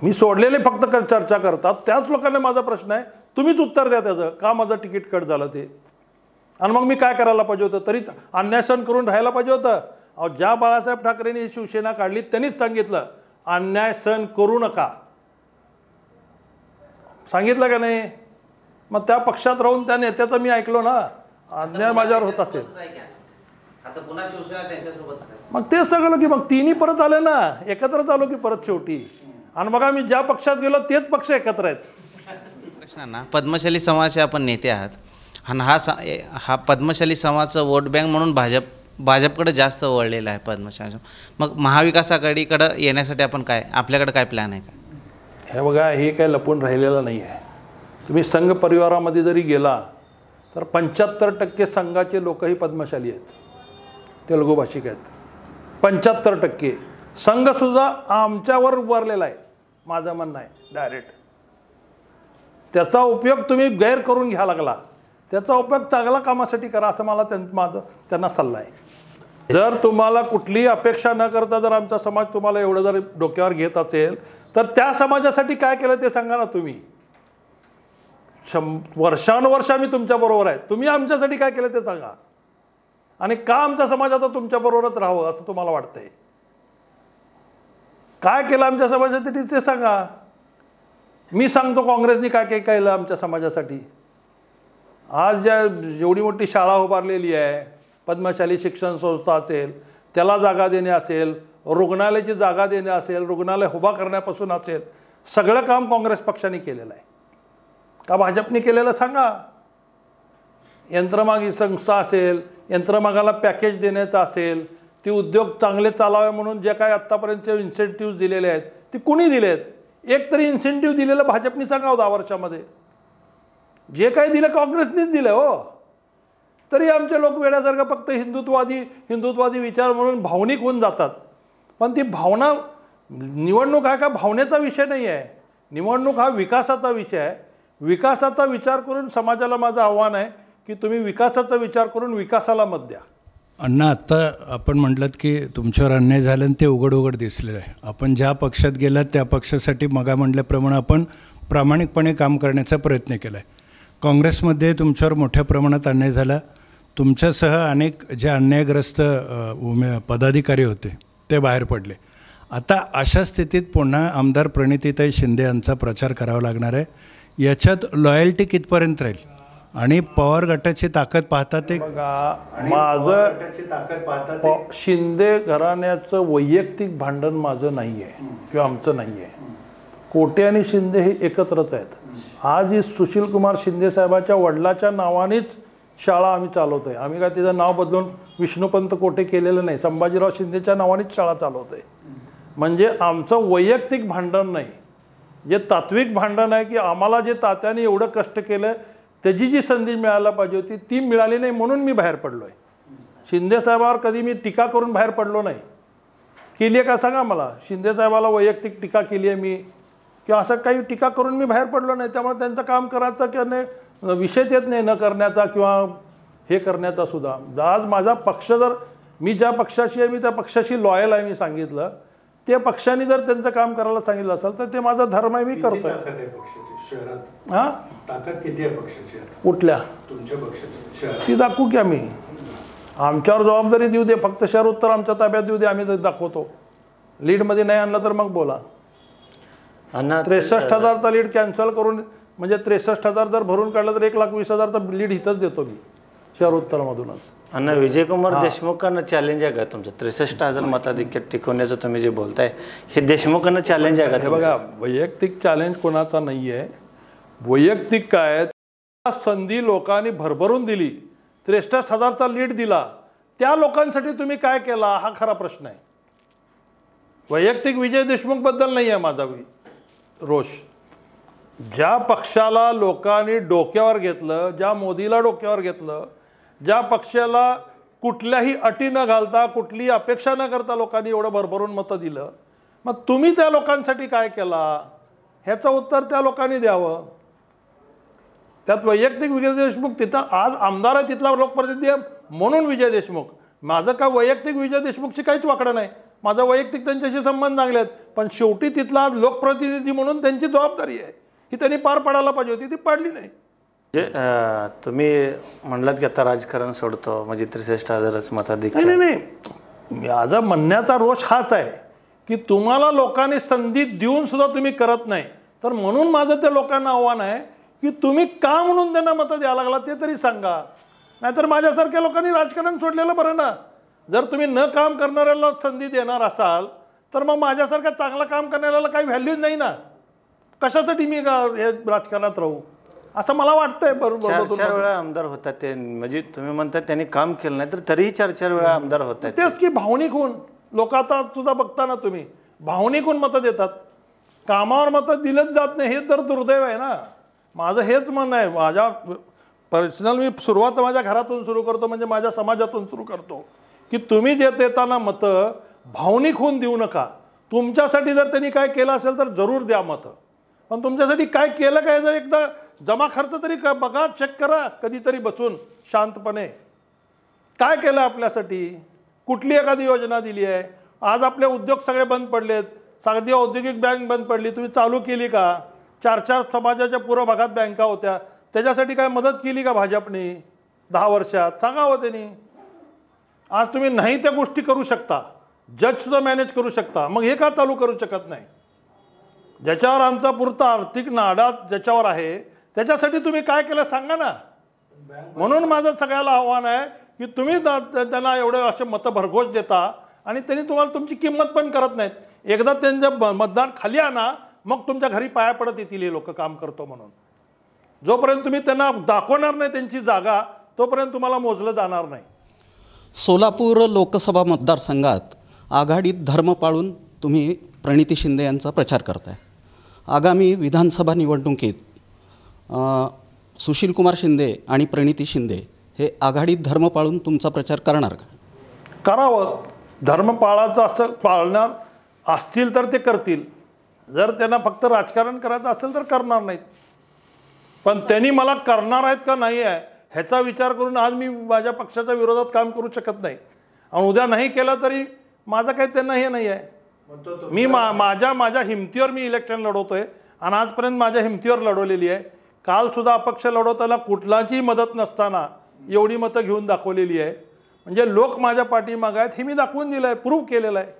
C: मी सोडलेले फक्त चर्चा करतात, त्याच लोकांना माझा प्रश्न आहे, तुम्हीच उत्तर द्या त्याचं, का माझं तिकीट कट झालं ते. आणि मग मी काय करायला पाहिजे होतं? तरी अन्याय सहन करून राहायला पाहिजे होतं. अहो, ज्या बाळासाहेब ठाकरेंनी ही शिवसेना काढली त्यांनीच सांगितलं अन्याय सहन करू नका, सांगितलं का नाही? मग त्या पक्षात राहून त्या नेत्याचं मी ऐकलो ना, अन्याय माझ्यावर होत असेल.
D: आता पुन्हा शिवसेना त्यांच्यासोबत आहे.
C: मग तेच सांगलो की मग तिन्ही परत आले ना, एकत्रच आलो की परत शेवटी. आणि बघा मी ज्या पक्षात गेलो तेच पक्ष एकत्र आहेत.
D: प्रश्नांना पद्मशाली समाजाचे आपण नेते आहात आणि हा पद्मशाली समाजाचं वोट बँक म्हणून भाजपकडे जास्त वळलेला आहे पद्मशाली. मग महाविकास आघाडीकडं येण्यासाठी आपण आपल्याकडे काय प्लॅन आहे का?
C: हे बघा, हे काय लपून राहिलेलं नाही आहे. तुम्ही संघ परिवारामध्ये जरी गेला तर 75% संघाचे लोकही पद्मशाली आहेत, तेलुगू भाषिक आहेत. 75% संघसुद्धा आमच्यावर उभारलेला आहे, माझं म्हणणं आहे डायरेक्ट. त्याचा उपयोग तुम्ही गैर करून घ्या लागला, त्याचा उपयोग चांगला कामासाठी करा, असं मला त्यांना सल्ला आहे. जर तुम्हाला कुठलीही अपेक्षा न करता जर आमचा समाज तुम्हाला एवढं जर डोक्यावर घेत असेल तर त्या समाजासाठी काय केलं ते सांगा ना तुम्ही. वर्षानुवर्ष आम्ही तुमच्याबरोबर आहे, तुम्ही आमच्यासाठी काय केलं ते सांगा. आणि का आमचा समाज आता तुमच्याबरोबरच राहावं असं तुम्हाला वाटतंय? काय केलं आमच्या समाजासाठी ते सांगा. मी सांगतो काँग्रेसनी काय काय केलं आमच्या समाजासाठी. आज जेवढी मोठी शाळा उभारलेली आहे, पद्मशाली शिक्षण संस्था असेल, त्याला जागा देणे असेल, रुग्णालयाची जागा देणे असेल, रुग्णालय उभा करण्यापासून असेल, सगळं काम काँग्रेस पक्षाने केलेलं आहे का भाजपने केलेलं सांगा. यंत्रमाग संस्था असेल, यंत्रमागाला पॅकेज देण्याचं असेल, ती उद्योग चांगले चालावे म्हणून जे काय आत्तापर्यंतचे इन्सेंटिव्ह दिलेले आहेत ते कुणी दिलेत? एक तरी इन्सेंटिव्ह दिलेलं भाजपने सांगावं 10 वर्षामध्ये. जे काही दिलं काँग्रेसनेच दिलं हो. तरी आमचे लोक वेड्यासारखं फक्त हिंदुत्वादी विचार म्हणून भावनिक होऊन जातात. पण ती भावना, निवडणूक हा का भावनेचा विषय नाही आहे, निवडणूक हा विकासाचा विषय आहे. विकासाचा विचार करून समाजाला माझं आव्हान आहे की तुम्ही विकासाचा विचार करून विकासाला मत द्या.
A: अण्णा, आत्ता आपण म्हटलं की तुमच्यावर अन्याय झाला आणि ते उघड दिसलेलं आहे. आपण ज्या पक्षात गेलात त्या पक्षासाठी मगा म्हटल्याप्रमाणे आपण प्रामाणिकपणे काम करण्याचा प्रयत्न केला आहे. काँग्रेसमध्ये तुमच्यावर मोठ्या प्रमाणात अन्याय झाला. तुमच्यासह अनेक जे अन्यायग्रस्त पदाधिकारी होते ते बाहेर पडले. आता अशा स्थितीत पुन्हा आमदार प्रणितीताई शिंदे यांचा प्रचार करावा लागणार आहे. याच्यात लॉयल्टी कितपर्यंत राहील आणि पवार गटाची ताकद पाहता ते
C: माझं शिंदे घराण्याचं वैयक्तिक भांडण माझं नाही आहे किंवा आमचं नाही आहे. कोटे आणि शिंदे हे एकत्रच आहेत. आज ही सुशीलकुमार शिंदे साहेबाच्या वडिलाच्या नावानेच शाळा आम्ही चालवतोय. आम्ही काय तिचं नाव बदलून विष्णुपंत कोटे केलेलं नाही, संभाजीराव शिंदेच्या नावानेच शाळा चालवतोय. म्हणजे आमचं वैयक्तिक भांडण नाही, जे तात्विक भांडण आहे की आम्हाला जे तात्याने एवढं कष्ट केलं त्याची जी संधी मिळायला पाहिजे होती ती मिळाली नाही म्हणून मी बाहेर पडलो आहे. शिंदे साहेबावर कधी मी टीका करून बाहेर पडलो नाही. केली आहे का सांगा मला? शिंदे साहेबाला वैयक्तिक टीका केली आहे मी किंवा असं काही टीका करून मी बाहेर पडलो नाही. त्यामुळे त्यांचं काम करायचं किंवा नाही विषयच येत नाही न करण्याचा किंवा हे करण्याचा सुद्धा. आज माझा पक्ष जर मी ज्या पक्षाशी आहे मी त्या पक्षाशी लॉयल आहे, मी सांगितलं ते पक्षाने जर त्यांचं काम करायला सांगितलं असेल तर ते माझा धर्म आहे, मी करतो. हां,
A: ताकद किती आहे पक्षाची?
C: कुठल्या
A: तुमच्या पक्षाची
C: ती दाखवू की आम्ही. आमच्यावर जबाबदारी देऊ दे, फक्त शहर उत्तर आमच्या ताब्यात देऊ दे, आम्ही दाखवतो. लीडमध्ये नाही आणलं तर मग बोला. 63,000चा लीड कॅन्सल करून म्हणजे 63,000 जर भरून काढलं तर 1,20,000चा लीड इथंच देतो मी शहर उत्तरमधूनच.
B: अण्णा, विजयकुमार देशमुखांना चॅलेंज आहे का तुमचं? 63,000 मताधिक्य टिकवण्याचं तुम्ही जे बोलताय हे देशमुखांना चॅलेंज आहे का?
C: हे बघा, वैयक्तिक चॅलेंज कोणाचा नाही आहे. वैयक्तिक काय, संधी लोकांनी भरभरून दिली, 63,000चा लीड दिला, त्या लोकांसाठी तुम्ही काय केला हा खरा प्रश्न आहे. वैयक्तिक विजय देशमुखबद्दल नाही आहे माझा रोष. ज्या पक्षाला लोकांनी डोक्यावर घेतलं, ज्या मोदीला डोक्यावर घेतलं, ज्या पक्षाला कुठल्याही अटी न घालता, कुठलीही अपेक्षा न करता लोकांनी एवढं भरभरून मतं दिलं, मग तुम्ही त्या लोकांसाठी काय केला ह्याचं उत्तर त्या लोकांनी द्यावं. त्यात वैयक्तिक विजय देशमुख तिथं आज आमदार आहे, तिथला लोकप्रतिनिधी आहे म्हणून विजय देशमुख. माझं काय वैयक्तिक विजय देशमुखची काहीच वाकडं नाही, माझा वैयक्तिक त्यांच्याशी संबंध चांगले आहेत, पण शेवटी तिथला आज लोकप्रतिनिधी म्हणून त्यांची जबाबदारी आहे, ही त्यांनी पार पाडायला पाहिजे होती, ती पाडली नाही.
B: म्हणजे तुम्ही म्हणलात की आता राजकारण सोडतो, म्हणजे 63,000च मताधिक्य.
C: नाही नाही नाही, माझा म्हणण्याचा रोष हाच आहे की तुम्हाला लोकांनी संधी देऊन सुद्धा तुम्ही करत नाही, तर म्हणून माझं त्या लोकांना आव्हान आहे की तुम्ही का म्हणून त्यांना मतं द्यायला लागला ते तरी सांगा. नाहीतर माझ्यासारख्या लोकांनी राजकारण सोडलेलं बरं ना. जर तुम्ही न काम करणाऱ्याला संधी देणार असाल तर मग माझ्यासारख्या चांगलं काम करणाऱ्याला काही व्हॅल्यू नाही ना. कशासाठी मी हे राजकारणात राहू असं मला वाटतंय. बरोबर
B: 4 वेळा आमदार होतात ते, म्हणजे तुम्ही म्हणतात त्यांनी काम केलं नाही तर तरीही 4 वेळा आमदार होत आहेत.
C: तेच की भावनिक होऊन लोक आता सुद्धा बघताना तुम्ही भावनिक होऊन मतं देतात, कामावर मतं दिलंच जात नाही, हे तर दुर्दैव आहे ना. माझं हेच म्हणणं आहे. माझ्या पर्सनल मी सुरुवात माझ्या घरातून सुरू करतो, म्हणजे माझ्या समाजातून सुरू करतो की तुम्ही देत येताना मतं भावनिक होऊन देऊ नका. तुमच्यासाठी जर त्यांनी काय केलं असेल तर जरूर द्या मतं, पण तुमच्यासाठी काय केलं काय जर एकदा जमा खर्च तरी बघा, चेक करा कधीतरी बसून शांतपणे. काय केलं आपल्यासाठी, कुठली एखादी योजना दिली आहे. आज आपले उद्योग सगळे बंद पडलेत, साधी औद्योगिक बँक बंद पडली, तुम्ही चालू केली का? 4 समाजाच्या पूर्व भागात बँका होत्या, त्याच्यासाठी काय मदत केली का भाजपने 10 वर्षात? सांगावं त्यांनी. आज तुम्ही नाही त्या गोष्टी करू शकता, जजसुद्धा मॅनेज करू शकता, मग हे का चालू करू शकत नाही? ज्याच्यावर आमचा पुरता आर्थिक नाडा ज्याच्यावर आहे त्याच्यासाठी तुम्ही काय केलं सांगा ना. म्हणून माझं सगळ्याला आव्हान आहे की तुम्ही त्यांना एवढे असे मतं भरघोष देता आणि त्यांनी तुम्हाला तुमची किंमत पण करत नाहीत. एकदा त्यांचं मतदान खाली आणा, मग तुमच्या घरी पाया पडत येतील हे लोक काम करतो म्हणून. जोपर्यंत तुम्ही त्यांना दाखवणार नाही त्यांची जागा, तोपर्यंत तुम्हाला मोजलं जाणार नाही.
E: सोलापूर लोकसभा मतदारसंघात आघाडीत धर्म पाळून तुम्ही प्रणिती शिंदे यांचा प्रचार करताय. आगामी विधानसभा निवडणुकीत सुशीलकुमार शिंदे आणि प्रणिती शिंदे हे आघाडीत धर्म पाळून तुमचा प्रचार करणार का?
C: करावं. धर्म पाळायचं असं पाळणार असतील तर ते करतील, जर त्यांना फक्त राजकारण करायचं असेल तर करणार नाहीत. पण त्यांनी मला करणार आहेत का नाही आहे ह्याचा विचार करून आज मी माझ्या पक्षाच्या विरोधात काम करू शकत नाही. आणि उद्या नाही केलं तरी माझं काही त्यांना हे नाही आहे. मी माझ्या हिमतीवर मी इलेक्शन लढवतोय आणि आजपर्यंत माझ्या हिमतीवर लढवलेली आहे. कालसुद्धा अपक्ष लढवताना कुठलाची मदत नसताना एवढी मतं घेऊन दाखवलेली आहे. म्हणजे लोक माझ्या पाठीमागे आहेत हे मी दाखवून दिलं आहे, प्रूव्ह केलेलं आहे.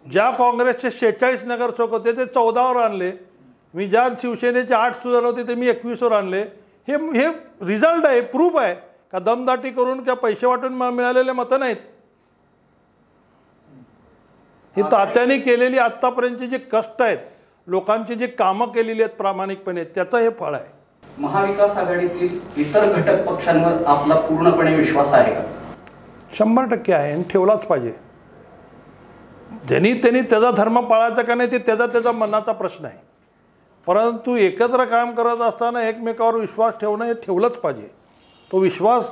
C: ज्या काँग्रेसचे 46 नगरसेवक होते ते 14वर आणले, मी ज्या शिवसेनेचे 8 सुधार होते ते मी 21वर आणले. हे रिझल्ट आहे, प्रूफ आहे का दमदाटी करून किंवा पैसे वाटून मिळालेले मतं नाहीत. ही तात्याने केलेली आत्तापर्यंतची जे कष्ट आहेत, लोकांची जी कामं केलेली आहेत प्रामाणिकपणे, त्याचं हे फळ आहे.
F: महाविकास आघाडीतील इतर घटक पक्षांवर आपला पूर्णपणे विश्वास आहे का?
C: 100% आहे आणि ठेवलाच पाहिजे. त्यांनी त्याचा धर्म पाळायचा का नाही ते त्याचा मनाचा प्रश्न आहे. परंतु एकत्र काम करत असताना एकमेकावर विश्वास ठेवणं हे ठेवलंच पाहिजे. तो विश्वास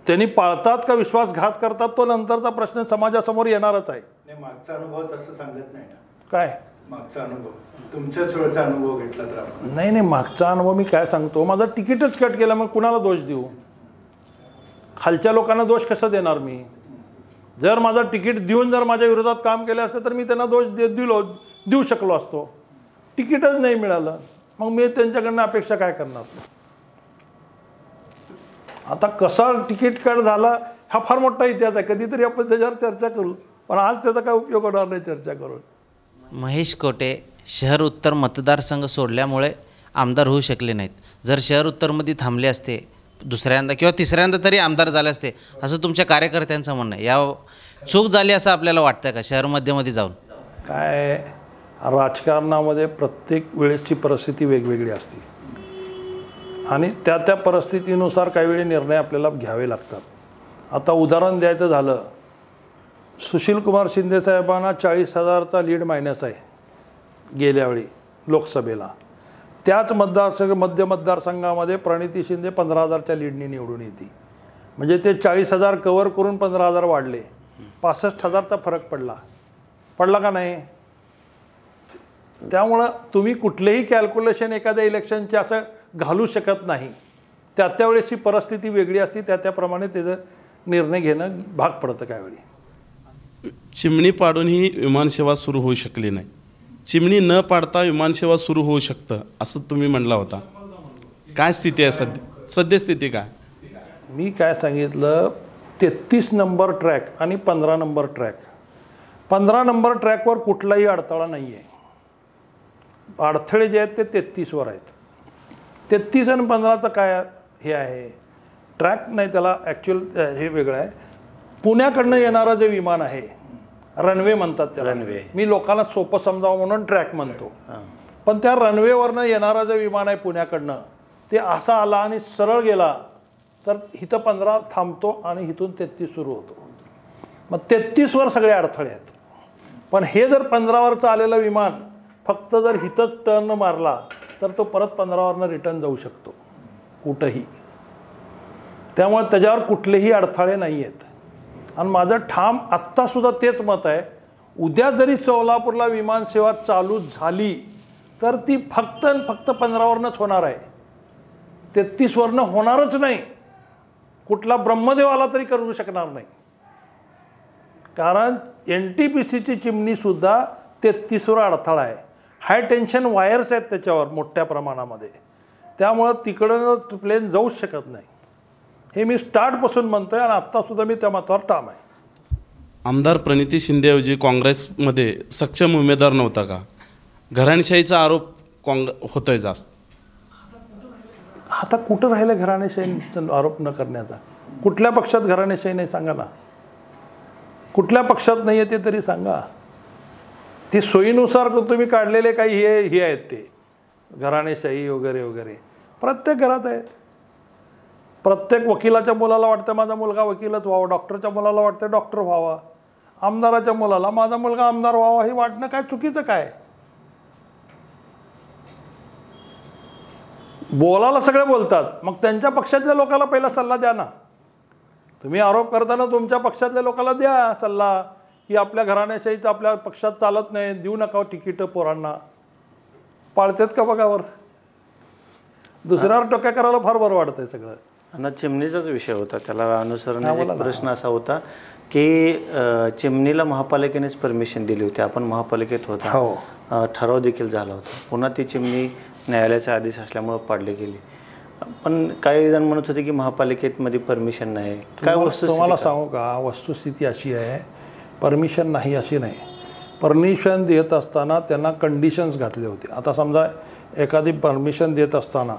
C: त्यांनी पाळतात का विश्वासघात करतात तो नंतरचा प्रश्न समाजासमोर येणारच आहे.
A: मागचा अनुभव तसं सांगत नाही ना.
C: काय
A: मागचा अनुभव, तुमच्याच वेळचा अनुभव घेतला तर आपण.
C: नाही मागचा अनुभव मी काय सांगतो, माझं तिकीटच कट केलं, मग कुणाला दोष देऊ? खालच्या लोकांना दोष कसा देणार मी? जर माझं तिकीट देऊन जर माझ्या विरोधात काम केलं असतं तर मी त्यांना दोष देऊ शकलो असतो. तिकीटच नाही मिळालं, मग मी त्यांच्याकडनं अपेक्षा काय करणार? आता कसा तिकीट कट झाला हा फार मोठा इतिहास आहे, कधीतरी आपण त्याच्यावर चर्चा करू, पण आज त्याचा काय उपयोग होणार नाही चर्चा करून.
D: महेश कोटे शहर उत्तर मतदारसंघ सोडल्यामुळे आमदार होऊ शकले नाहीत. जर शहर उत्तरमध्ये थांबले असते, दुसऱ्यांदा किंवा तिसऱ्यांदा तरी आमदार झाले असते असं तुमच्या कार्यकर्त्यांचं म्हणणं आहे. या चूक झाली असं आपल्याला वाटतं का शहर मध्यमध्ये जाऊन?
C: काय राजकारणामध्ये प्रत्येक वेळेसची परिस्थिती वेगवेगळी असते आणि त्या परिस्थितीनुसार काही वेळी निर्णय आपल्याला घ्यावे लागतात. आता उदाहरण द्यायचं झालं, सुशीलकुमार शिंदे साहेबांना 40,000चा लीड मायनस आहे गेल्या वेळी लोकसभेला. त्याच मध्य मतदारसंघामध्ये प्रणिती शिंदे 15,000च्या लीडनी निवडून येते. म्हणजे ते 40,000 कव्हर करून 15,000 वाढले. 65,000चा फरक पडला का नाही? त्यामुळं तुम्ही कुठलेही कॅल्क्युलेशन एखाद्या इलेक्शनचे असं घालू शकत नाही. त्यावेळेसची परिस्थिती वेगळी असते, त्याप्रमाणे त्याचं निर्णय घेणं भाग पडतं. काय वेळी
G: चिमणी पाडूनही विमानसेवा सुरू होऊ शकली नाही. चिमणी न पाडता विमानसेवा सुरू होऊ शकतं असं तुम्ही म्हणला होता. काय स्थिती आहे सद्यस्थिती काय?
C: मी काय सांगितलं, 33 नंबर ट्रॅक आणि 15 नंबर ट्रॅक. 15 नंबर ट्रॅकवर कुठलाही अडथळा नाही आहे. अडथळे जे आहेत ते 33वर आहेत. 33 आणि 15चं काय हे आहे, ट्रॅक नाही, त्याला ॲक्च्युअल हे वेगळं आहे. पुण्याकडनं येणारं जे विमान आहे, रनवे म्हणतात त्याला.
B: रनवे.
C: मी लोकांना सोपं समजावं म्हणून ट्रॅक म्हणतो. पण त्या रनवेवरनं येणारं जे विमान आहे पुण्याकडनं, ते असा आला आणि सरळ गेला तर इथं 15 थांबतो आणि इथून 33 सुरू होतो. मग 33वर सगळे अडथळे आहेत. पण हे जर 15वरचं आलेलं विमान फक्त जर इथंच टर्न मारला तर तो परत 15वरनं रिटर्न जाऊ शकतो कुठंही. त्यामुळे त्याच्यावर कुठलेही अडथळे नाही आहेत. आणि माझं ठाम आत्तासुद्धा तेच मत आहे, उद्या जरी सोलापूरला विमानसेवा चालू झाली तर ती फक्त 15वरनंच होणार आहे. 33वरनं होणारच नाही. कुठला ब्रह्मदेव आला तरी करू शकणार नाही. कारण NTPCची चिमणीसुद्धा 33वर अडथळा आहे. हाय टेन्शन वायर्स आहेत त्याच्यावर मोठ्या प्रमाणामध्ये. त्यामुळं तिकडं प्लेन जाऊच शकत नाही. हे मी स्टार्टपासून म्हणतो आहे आणि आत्तासुद्धा मी त्या मतावर ठाम आहे.
G: आमदार प्रणिती शिंदेऐवजी काँग्रेसमध्ये सक्षम उमेदवार नव्हता का? घराणेशाहीचा आरोप होतोय जास्त.
C: आता कुठं राहिलं घराणेशाही आरोप न करण्याचा? कुठल्या पक्षात घराणेशाही नाही सांगा ना. कुठल्या पक्षात नाही आहे ते तरी सांगा. ती सोयीनुसार तुम्ही काढलेले काही हे आहेत ते घराणेशाही वगैरे वगैरे प्रत्येक घरात आहे. प्रत्येक वकिलाच्या मुलाला वाटतं माझा मुलगा वकीलच व्हावा, डॉक्टरच्या मुलाला वाटतं डॉक्टर व्हावा, आमदाराच्या मुलाला माझा मुलगा आमदार व्हावा. हे वाटणं काय चुकीचं काय? बोलायला सगळे बोलतात, मग त्यांच्या पक्षातल्या लोकांना पहिला सल्ला द्या ना. तुम्ही आरोप करताना तुमच्या पक्षातल्या लोकांना द्या सल्ला की आपल्या घराण्याशाहीचं आपल्या पक्षात चालत नाही, देऊ नका तिकीटं पोरांना. पाळतात का बघावर? दुसऱ्यावर टोक्या करायला फार बरं वाटतंय सगळं.
B: आणि चिमणीचाच विषय होता, त्याला अनुसरून प्रश्न असा होता की चिमणीला महापालिकेनेच परमिशन दिली होती, आपण महापालिकेत होता,
C: हो,
B: ठराव देखील झाला होता. पुन्हा ती चिमणी न्यायालयाचा आदेश असल्यामुळे पाडली गेली. पण काही जण म्हणत होते की महापालिकेमध्ये परमिशन नाही. काय वस्तुस्थिती?
C: तुम्हाला सांगू का, वस्तुस्थिती अशी आहे, परमिशन नाही अशी नाही. परमिशन देत असताना त्यांना कंडिशन्स घातले होते. आता समजा एखादी परमिशन देत असताना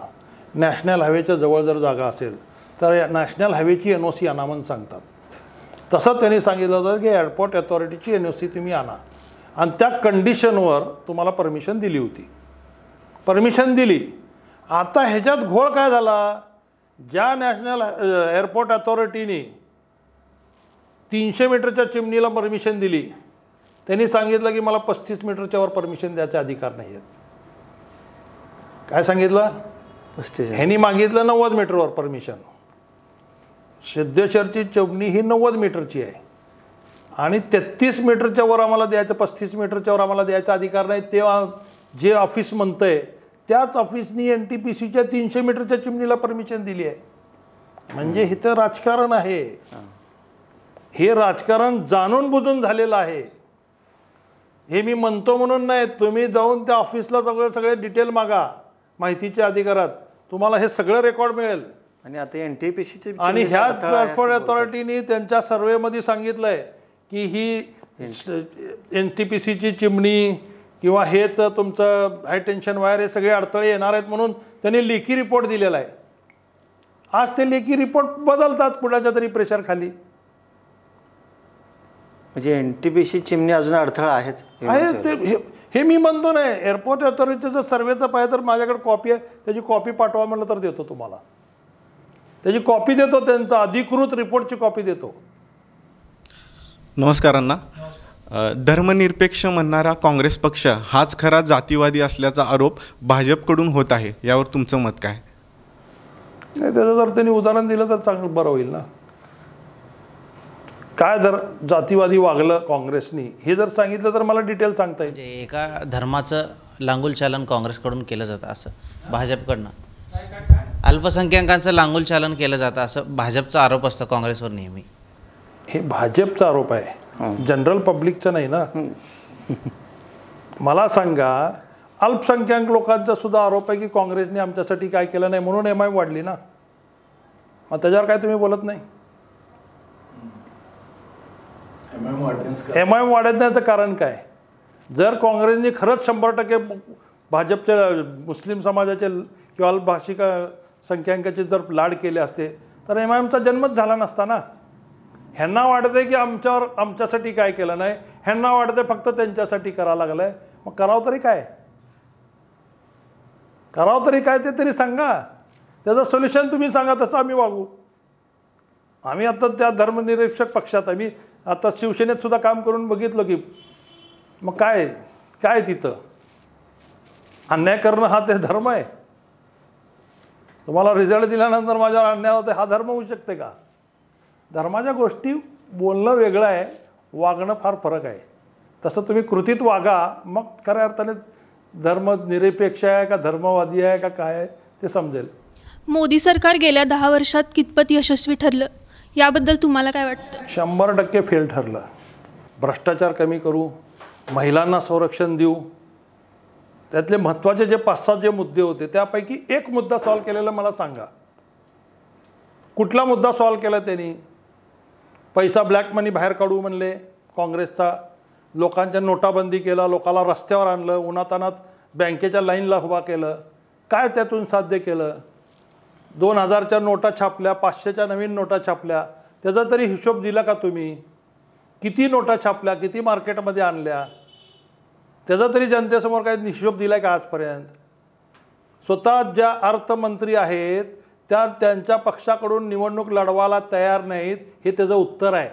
C: नॅशनल हायवेच्या जवळ जर जागा असेल तर नॅशनल हायवेची NOC आणा म्हणून सांगतात. तसं त्यांनी सांगितलं होतं की एअरपोर्ट अथॉरिटीची NOC तुम्ही आणा, आणि त्या कंडिशनवर तुम्हाला परमिशन दिली होती. परमिशन दिली. आता ह्याच्यात घोळ काय झाला, ज्या नॅशनल एअरपोर्ट अथॉरिटीने 300 मीटरच्या चिमणीला परमिशन दिली, त्यांनी सांगितलं की मला 35 मीटरच्या वर परमिशन द्यायचे अधिकार नाही आहेत. काय सांगितलं?
B: 35.
C: ह्यांनी मागितलं 90 मीटरवर परमिशन. सिद्धेश्वरची चिमणी ही 90 मीटरची आहे आणि 33 मीटरच्या वर आम्हाला द्यायचं, 35 मीटरच्या वर आम्हाला द्यायचा अधिकार नाही. ते जे ऑफिस म्हणतंय त्याच ऑफिसनी NTPCच्या 300 मीटरच्या चिमणीला परमिशन दिली आहे. म्हणजे हे तर राजकारण आहे. हे राजकारण जाणून बुजून झालेलं आहे. हे मी म्हणतो म्हणून नाही, तुम्ही जाऊन त्या ऑफिसला सगळे डिटेल मागा माहितीच्या अधिकारात, तुम्हाला हे सगळं रेकॉर्ड मिळेल.
B: आणि आता NTPCची
C: आणि ह्याच एअरपोर्ट अथॉरिटीने त्यांच्या सर्वेमध्ये सांगितलंय की ही NTPCची चिमणी किंवा हेच तुमचं हाय टेन्शन वायर हे सगळे अडथळे येणार आहेत म्हणून त्यांनी लेखी रिपोर्ट दिलेला आहे. आज ते लेखी रिपोर्ट बदलतात कुणाच्या तरी प्रेशर खाली.
B: म्हणजे NTPC चिमणी अजून अडथळा आहेच
C: आहे ते. हे मी म्हणतो नाही, एअरपोर्ट अथॉरिटीचं सर्वेचं पाहिजे तर माझ्याकडे कॉपी आहे, त्याची कॉपी पाठवा म्हणलं तर देतो तुम्हाला. त्याची कॉपी देतो, त्यांचा अधिकृत रिपोर्टची कॉपी देतो.
H: नमस्कार अण्णा. धर्मनिरपेक्ष म्हणणारा काँग्रेस पक्ष हाच खरा जातीवादी असल्याचा आरोप भाजपकडून होत आहे, यावर तुमचं मत काय?
C: नाही, त्याचं जर त्यांनी उदाहरण दिलं तर चांगलं बरं होईल ना. काय जर जातीवादी वागलं काँग्रेसनी हे जर सांगितलं तर मला डिटेल सांगता येईल.
D: म्हणजे एका धर्माचं लांगुलचालन काँग्रेसकडून केलं जातं असं भाजपकडनं, अल्पसंख्याकांचं लांगुलचालन केलं जातं असं भाजपचा आरोप असतो काँग्रेसवर नेहमी.
C: हे भाजपचा आरोप आहे, जनरल पब्लिकचा नाही ना. मला सांगा, अल्पसंख्याक लोकांचा सुद्धा आरोप आहे की काँग्रेसने आमच्यासाठी काय केलं नाही म्हणून MIM वाढली ना. मग त्याच्यावर काय तुम्ही बोलत नाही? MIM वाढण्याचं कारण काय? जर काँग्रेसने खरंच 100% भाजपच्या मुस्लिम समाजाचे किंवा अल्पभाषिक संख्याकांचे जर लाड केले असते तर MIMचा जन्मच झाला नसता ना. ह्यांना वाटतंय की आमच्यासाठी काय केलं नाही, ह्यांना वाटतंय फक्त त्यांच्यासाठी करावं लागलंय. मग करावं तरी काय? करावं तरी काय ते तरी सांगा. त्याचं सोल्युशन तुम्ही सांगा, तसं आम्ही वागू. आम्ही आता त्या धर्मनिरपेक्ष पक्षात, आम्ही आता शिवसेनेत सुद्धा काम करून बघितलं की मग काय काय तिथं अन्याय करणं हा ते धर्म आहे? तुम्हाला रिझल्ट दिल्यानंतर माझ्यावर अन्याय होते, हा धर्म होऊ शकते का? धर्माच्या गोष्टी बोलणं वेगळं आहे, वागणं फार फरक आहे. तसं तुम्ही कृतीत वागा, मग खऱ्या अर्थाने धर्मनिरपेक्ष आहे का धर्मवादी आहे का काय आहे ते समजेल.
I: मोदी सरकार गेल्या 10 वर्षात कितपत यशस्वी ठरलं याबद्दल तुम्हाला काय वाटतं?
C: 100% फेल ठरलं. भ्रष्टाचार कमी करू, महिलांना संरक्षण देऊ, त्यातले महत्त्वाचे जे 5-6 जे मुद्दे होते त्यापैकी एक मुद्दा सॉल्व केलेला मला सांगा. कुठला मुद्दा सॉल्व केला त्यांनी? पैसा ब्लॅक मनी बाहेर काढू म्हणले काँग्रेसचा, लोकांच्या नोटाबंदी केला, लोकांना रस्त्यावर आणलं, उन्हातानात बँकेच्या लाईनला उभा केलं. काय त्यातून साध्य केलं? 2000च्या नोटा छापल्या, 500च्या नवीन नोटा छापल्या, त्याचा तरी हिशोब दिला का तुम्ही? किती नोटा छापल्या, किती मार्केटमध्ये आणल्या, त्याचा तरी जनतेसमोर काही हिशोब दिला का आजपर्यंत? स्वतः ज्या अर्थमंत्री आहेत त्या त्यांच्या पक्षाकडून निवडणूक लढवायला तयार नाहीत, हे त्याचं उत्तर आहे.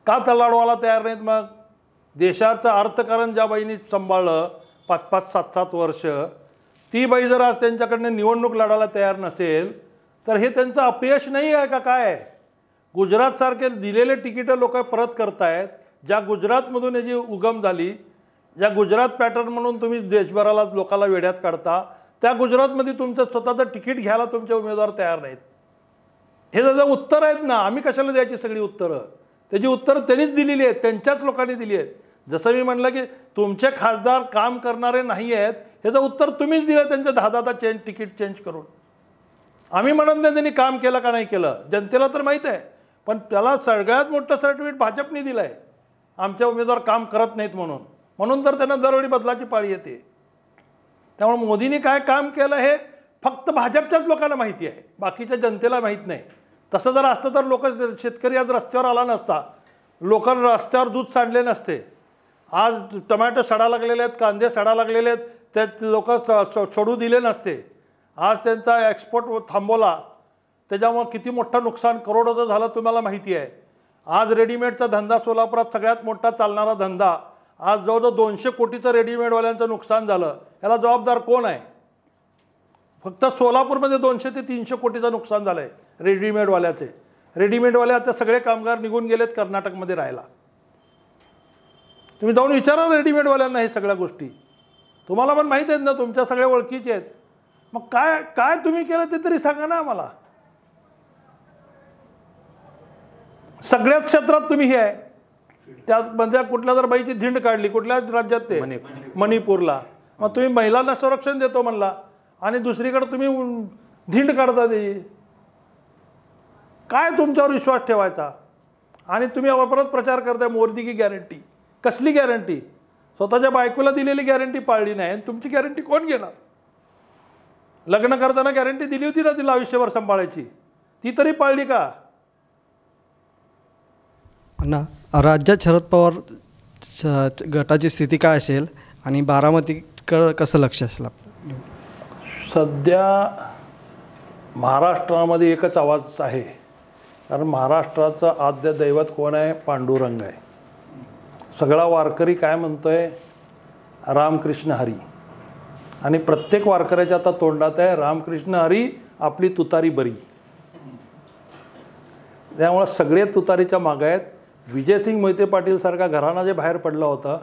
C: का त्या लढवायला तयार नाहीत? मग देशाचं अर्थकारण ज्या बाईंनी सांभाळलं 5-5, 7-7 वर्ष, ती बाई जर आज त्यांच्याकडनं निवडणूक लढायला तयार नसेल तर हे त्यांचं अपयश नाही आहे का काय? गुजरातसारखे दिलेले तिकीटं लोक परत करतायत. ज्या गुजरातमधून याची उगम झाली, ज्या गुजरात पॅटर्न म्हणून तुम्ही देशभराला लोकांना वेड्यात काढता, त्या गुजरातमध्ये तुमचं स्वतःचं तिकीट घ्यायला तुमचे उमेदवार तयार नाहीत. हे त्याचं उत्तर आहेत ना. आम्ही कशाला द्यायची सगळी उत्तरं? त्याची उत्तरं त्यांनीच दिलेली आहेत, त्यांच्याच लोकांनी दिली आहेत. जसं मी म्हणलं की तुमचे खासदार काम करणारे नाही आहेत, ह्याचं उत्तर तुम्हीच दिलं त्यांचं 10-10 तिकीट चेंज करून. आम्ही म्हणत नाही त्यांनी काम केलं का नाही केलं, जनतेला तर माहीत आहे. पण त्याला सगळ्यात मोठं सर्टिफिकेट भाजपने दिलं आहे, आमचे उमेदवार काम करत नाहीत म्हणून. म्हणून तर त्यांना दरवेळी बदलाची पाळी येते. त्यामुळे मोदींनी काय काम केलं हे फक्त भाजपच्याच लोकांना माहिती आहे, बाकीच्या जनतेला माहीत नाही. तसं जर असतं तर लोक, शेतकरी आज रस्त्यावर आला नसता, लोक रस्त्यावर दूध सांडले नसते. आज टमॅटो सडा लागलेले आहेत, कांदे सडा लागलेले आहेत, त्यात लोक सोडू दिले नसते. आज त्यांचा एक्सपोर्ट थांबवला, त्याच्यामुळे किती मोठं नुकसान करोडोचं झालं तुम्हाला माहिती आहे. आज रेडीमेडचा धंदा सोलापुरात सगळ्यात मोठा चालणारा धंदा, आज जवळजवळ 200 कोटीचं रेडीमेडवाल्यांचं नुकसान झालं. याला जबाबदार कोण आहे? फक्त सोलापूरमध्ये 200 ते 300 कोटीचं नुकसान झालं आहे रेडीमेडवाल्याचे. रेडीमेडवाले आता सगळे कामगार निघून गेलेत कर्नाटकमध्ये राहायला. तुम्ही जाऊन विचारा रेडीमेडवाल्यांना हे सगळ्या गोष्टी. तुम्हाला पण माहीत आहेत ना, तुमच्या सगळ्या ओळखीचे आहेत. मग काय काय तुम्ही केलं ते तरी सांगा ना आम्हाला. सगळ्याच क्षेत्रात तुम्ही हे आहे. त्यामध्ये कुठल्या जर बाईची धिंड काढली, कुठल्या राज्यात ते मणिपूरला, मग तुम्ही महिलांना संरक्षण देतो म्हणला आणि दुसरीकडे तुम्ही धिंड काढता त्याची. काय तुमच्यावर विश्वास ठेवायचा? आणि तुम्ही परत प्रचार करताय मोदी की गॅरंटी. कसली गॅरंटी? स्वतःच्या बायकोला दिलेली गॅरंटी पाळली नाही आणि तुमची गॅरंटी कोण घेणार? लग्न करताना गॅरंटी दिली होती ना तिला आयुष्यभर सांभाळायची, ती तरी पाळली का?
J: ना राज्यात शरद पवार गटाची स्थिती काय असेल आणि बारामतीकडं कसं लक्ष असेल आपलं?
C: सध्या महाराष्ट्रामध्ये एकच आवाज आहे, कारण महाराष्ट्राचं आद्य दैवत कोण आहे? पांडुरंग आहे. सगळा वारकरी काय म्हणतोय, रामकृष्ण हरी, आणि प्रत्येक वारकऱ्याच्या आता तोंडात आहे रामकृष्ण हरी, आपली तुतारी बरी. त्यामुळे सगळे तुतारीच्या मागे आहेत. विजयसिंग मोहिते पाटील सारखा घराणा जे बाहेर पडला होता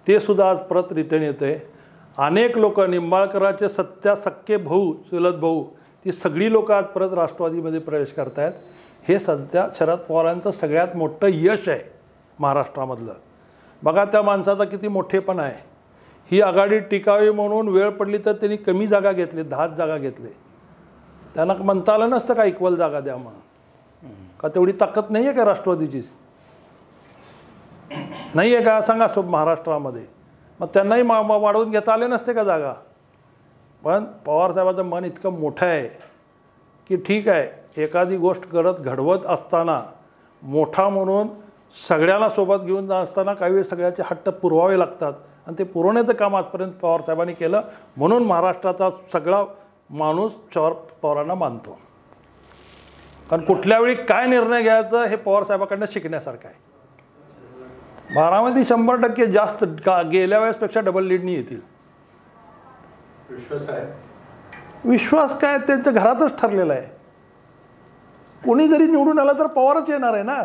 C: ते सुद्धा आज परत रिटर्न येते. अनेक लोक, निंबाळकरांचे सख्खे भाऊ, चुलत भाऊ, ती सगळी लोक आज परत राष्ट्रवादीमध्ये प्रवेश करत आहेत. हे सध्या शरद पवारांचं सगळ्यात मोठं यश आहे महाराष्ट्रामधलं. बघा त्या माणसाचा किती मोठेपणा आहे. ही आघाडी टिकावी म्हणून वेळ पडली तर त्यांनी कमी जागा घेतली, 10 जागा घेतले. त्यांना म्हणता आलं नसतं का इक्वल जागा द्या म्हणून, का तेवढी ताकद नाही आहे का राष्ट्रवादीची? नाही आहे का सांगा महाराष्ट्रामध्ये? मग त्यांनाही वाढवून घेता आले नसते का जागा? पण पवारसाहेबाचं मन इतकं मोठं आहे की ठीक आहे, एखादी गोष्ट घडवत असताना मोठा म्हणून सगळ्याला सोबत घेऊन जात असताना काही वेळेस सगळ्याचे हट्ट पुरवावे लागतात, आणि ते पुरवण्याचं काम आजपर्यंत पवारसाहेबांनी केलं. म्हणून महाराष्ट्राचा सगळा माणूस शरद पवारांना मानतो. कारण कुठल्या वेळी काय निर्णय घ्यायचं हे पवारसाहेबांकडनं शिकण्यासारखं आहे. बारामती 100% जास्त गेल्या वेळेसपेक्षा डबल लीडनी येतील.
A: विश्वास आहे?
C: विश्वास काय, त्यांच्या घरातच ठरलेला आहे. कोणी जरी निवडून आलं तर पवारच येणार आहे ना.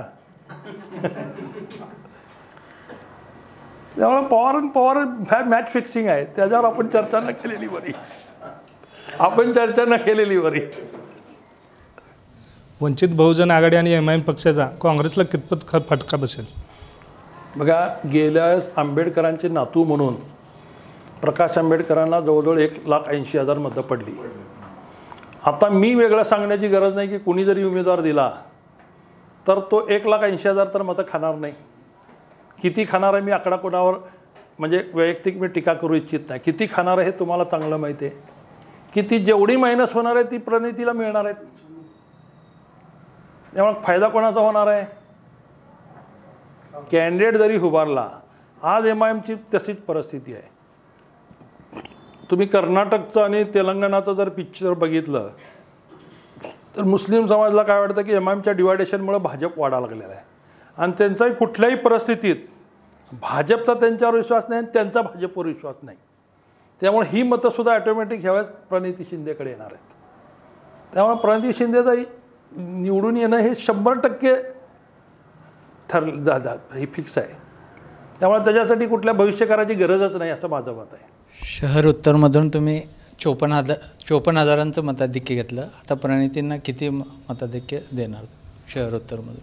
C: त्यामुळे पवार मॅच फिक्सिंग आहे. त्याच्यावर आपण चर्चा न केलेली बरी.
K: वंचित बहुजन आघाडी आणि MIM पक्षाचा काँग्रेसला कितपत फटका बसेल?
C: बघा, गेल्या आंबेडकरांचे नातू म्हणून प्रकाश आंबेडकरांना जवळजवळ 1,80,000 मतं पडली. आता मी वेगळं सांगण्याची गरज नाही की कुणी जरी उमेदवार दिला तर तो 1,80,000 तर मतं खाणार नाही. किती खाणार आहे मी आकडा कोणावर म्हणजे वैयक्तिक मी टीका करू इच्छित नाही. किती खाणार आहे हे तुम्हाला चांगलं माहिती आहे. किती जेवढी मायनस होणार आहे ती प्रणितीला मिळणार आहेत. त्यामुळे फायदा कोणाचा होणार आहे? कॅन्डिडेट जरी उभारला, आज MIMची तशीच परिस्थिती आहे. तुम्ही कर्नाटकचं आणि तेलंगणाचं जर पिक्चर बघितलं तर मुस्लिम समाजाला काय वाटतं की MIMच्या डिवायडेशनमुळे भाजप वाढायला लागलेला आहे, आणि त्यांचाही कुठल्याही परिस्थितीत भाजपचा त्यांच्यावर विश्वास नाही आणि त्यांचा भाजपवर विश्वास नाही. त्यामुळे ही मतंसुद्धा ॲटोमॅटिक ह्यावेळेस प्रणिती शिंदेकडे येणार आहेत. त्यामुळे प्रणिती शिंदेचा निवडून येणं हे 100% ही फिक्स आहे. त्यामुळे त्याच्यासाठी कुठल्या भविष्यकाराची गरजच नाही असं माझं मत आहे.
L: शहर उत्तरमधून तुम्ही 54,000 मताधिक्य घेतलं. आता प्रणितींना किती मताधिक्य देणार शहर उत्तरमधून?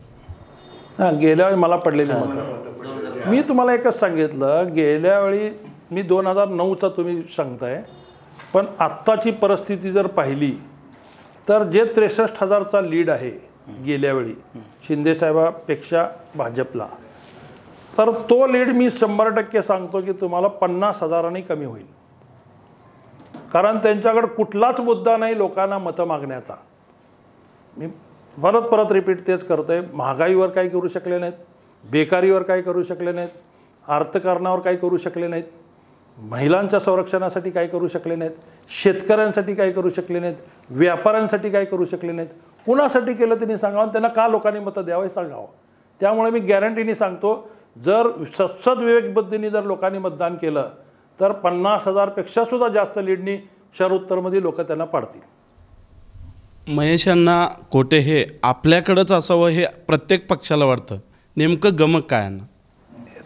C: हां, गेल्या वेळी मला पडलेली मतं मी तुम्हाला एकच सांगितलं. गेल्या वेळी मी 2009चा तुम्ही सांगताय, पण आत्ताची परिस्थिती जर पाहिली तर जे 63,000चा लीड आहे गेल्या वेळी शिंदेसाहेबापेक्षा भाजपला, तर तो लीड मी 100% सांगतो की तुम्हाला 50,000 कमी होईल. कारण त्यांच्याकडे कुठलाच मुद्दा नाही लोकांना मतं मागण्याचा. मी परत रिपीट तेच करतोय. महागाईवर काही करू शकले नाहीत, बेकारीवर काही करू शकले नाहीत, अर्थकारणावर काही करू शकले नाहीत, महिलांच्या संरक्षणासाठी काही करू शकले नाहीत, शेतकऱ्यांसाठी काही करू शकले नाहीत, व्यापाऱ्यांसाठी काही करू शकले नाहीत. कुणासाठी केलं त्यांनी सांगावं, त्यांना का लोकांनी मतं द्यावं हे सांगावं. त्यामुळे मी गॅरंटीने सांगतो, जर सद्विवेकबुद्धीने जर लोकांनी मतदान केलं तर 50,000पेक्षा सुद्धा जास्त लीडनी शहर उत्तरमध्ये लोक त्यांना पाडतील.
G: महेशांना कोटे हे आपल्याकडंच असावं हे प्रत्येक पक्षाला वाटतं. नेमकं गमक काय ना?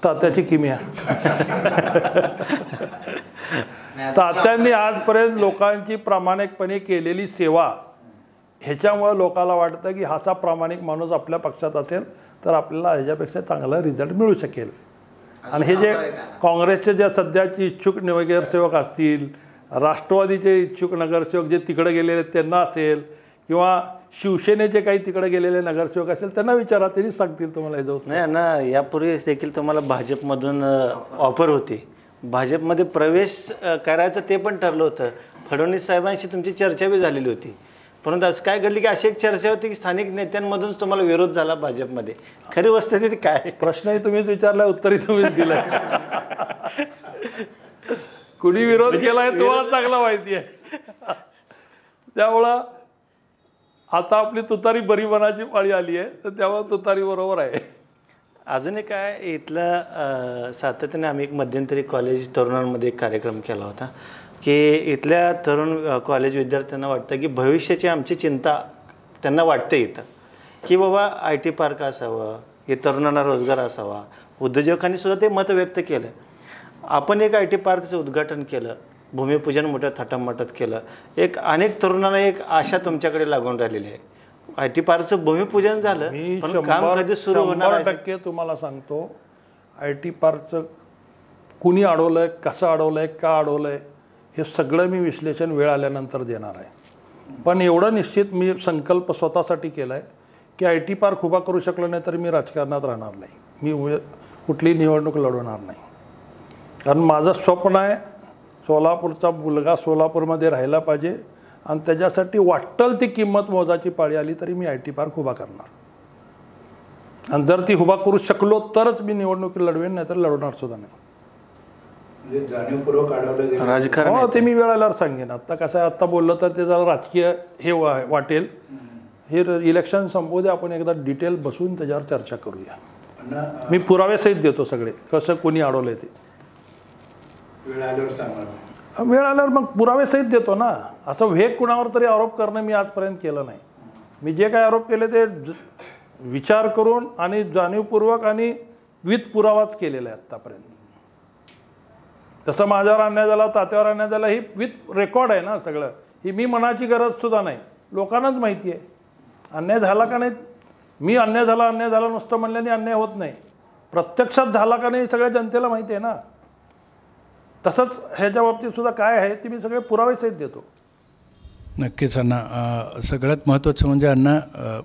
C: तात्याची किमिया. तात्यांनी आजपर्यंत लोकांची प्रामाणिकपणे केलेली सेवा, ह्याच्यामुळे लोकांना वाटतं की हाचा प्रामाणिक माणूस आपल्या पक्षात असेल तर आपल्याला ह्याच्यापेक्षा चांगला रिझल्ट मिळू शकेल. आणि हे जे काँग्रेसचे जे सध्याचे इच्छुक नगरसेवक असतील, राष्ट्रवादीचे इच्छुक नगरसेवक जे तिकडे गेलेले आहेत त्यांना असेल, किंवा शिवसेनेचे काही तिकडे गेलेले नगरसेवक असेल त्यांना विचारा, त्यांनी सांगतील तुम्हाला. हे जाऊ
B: नाही ना, यापूर्वी देखील तुम्हाला भाजपमधून ऑफर होती. भाजपमध्ये प्रवेश करायचं ते पण ठरलं होतं. फडणवीस साहेबांशी तुमची चर्चा बी झालेली होती. परंतु असं काय घडली की अशी एक चर्चा होती की स्थानिक नेत्यांमधूनच तुम्हाला विरोध झाला भाजपमध्ये. खरी वस्तुस्थिती काय?
C: प्रश्नही तुम्हीच विचारला, उत्तरही तुम्हीच दिलंय. कुणी विरोध केलाय तुम्हाला चांगला माहिती आहे. त्यामुळं आता आपली तुतारी बरी बनाची पाळी आली आहे, तर त्यामुळे तुतारी बरोबर आहे.
B: अजून एक काय इथलं सातत्याने आम्ही एक मध्यंतरी कॉलेज तरुणांमध्ये एक कार्यक्रम केला होता की इथल्या तरुण कॉलेज विद्यार्थ्यांना वाटतं की भविष्याची आमची चिंता त्यांना वाटते इथं की बाबा IT पार्क असावं, हे तरुणांना रोजगार असावा. उद्योजकांनी सुद्धा ते मत व्यक्त केलं. आपण एक IT पार्कचं उद्घाटन केलं, भूमिपूजन मोठ्या थाटामाटात केलं. एक अनेक तरुणांना एक आशा तुमच्याकडे लागून राहिलेली आहे. IT पार्कचं भूमिपूजन झालं,
C: मी
B: पण काम कधी सुरू होणार आहे?
C: 100% तुम्हाला सांगतो, IT पार्कचं कुणी अडवलंय, कसं अडवलंय, का अडवलंय, हे सगळं मी विश्लेषण वेळ आल्यानंतर देणार आहे. पण एवढं निश्चित मी संकल्प स्वतःसाठी केला आहे की IT पार्क उभा करू शकलो नाही तर मी राजकारणात राहणार नाही. मी कुठलीही निवडणूक लढवणार नाही. कारण माझं स्वप्न आहे सोलापूरचा मुलगा सोलापूरमध्ये राहायला पाहिजे आणि त्याच्यासाठी वाटेल ती किंमत मोजाची पाळी आली तरी मी IT पार्क उभा करणार. आणि जर ती उभा करू शकलो तरच मी निवडणुकी लढवेन, नाही तर लढवणार सुद्धा नाही.
A: जाणीवपूर्वक अडवलं गेलं
B: राजकारण
C: हो, ते मी वेळ आल्यावर सांगेन. आत्ता कसं आहे, आत्ता बोललं तर ते जरा राजकीय हे वाटेल. हे इलेक्शन संपू दे, आपण एकदा डिटेल बसून त्याच्यावर चर्चा करूया. मी पुरावे सहित देतो सगळे, कसं कोणी अडवलंय ते.
A: वेळ आल्यावर सांगणार.
C: वेळ आल्यावर मग पुरावे सहित देतो ना. असं वेग कुणावर तरी आरोप करणं मी आजपर्यंत केलं नाही. मी जे काय आरोप केले ते विचार करून आणि जाणीवपूर्वक आणि विथ पुरावाच केलेला आहे आत्तापर्यंत. तसं माझ्यावर अन्याय झाला, तात्यावर अन्याय झाला, ही विथ रेकॉर्ड आहे ना सगळं. ही मी मनाची गरजसुद्धा नाही, लोकांनाच माहिती आहे अन्याय झाला का नाही. मी अन्याय झाला नुसतं म्हणल्याने अन्याय होत नाही. प्रत्यक्षात झाला का नाही सगळ्या जनतेला माहिती आहे ना. तसंच ह्याच्या बाबतीत सुद्धा काय आहे ते मी सगळे पुरावे सहित देतो.
A: नक्कीच अण्णा. सगळ्यात महत्त्वाचं म्हणजे अण्णा,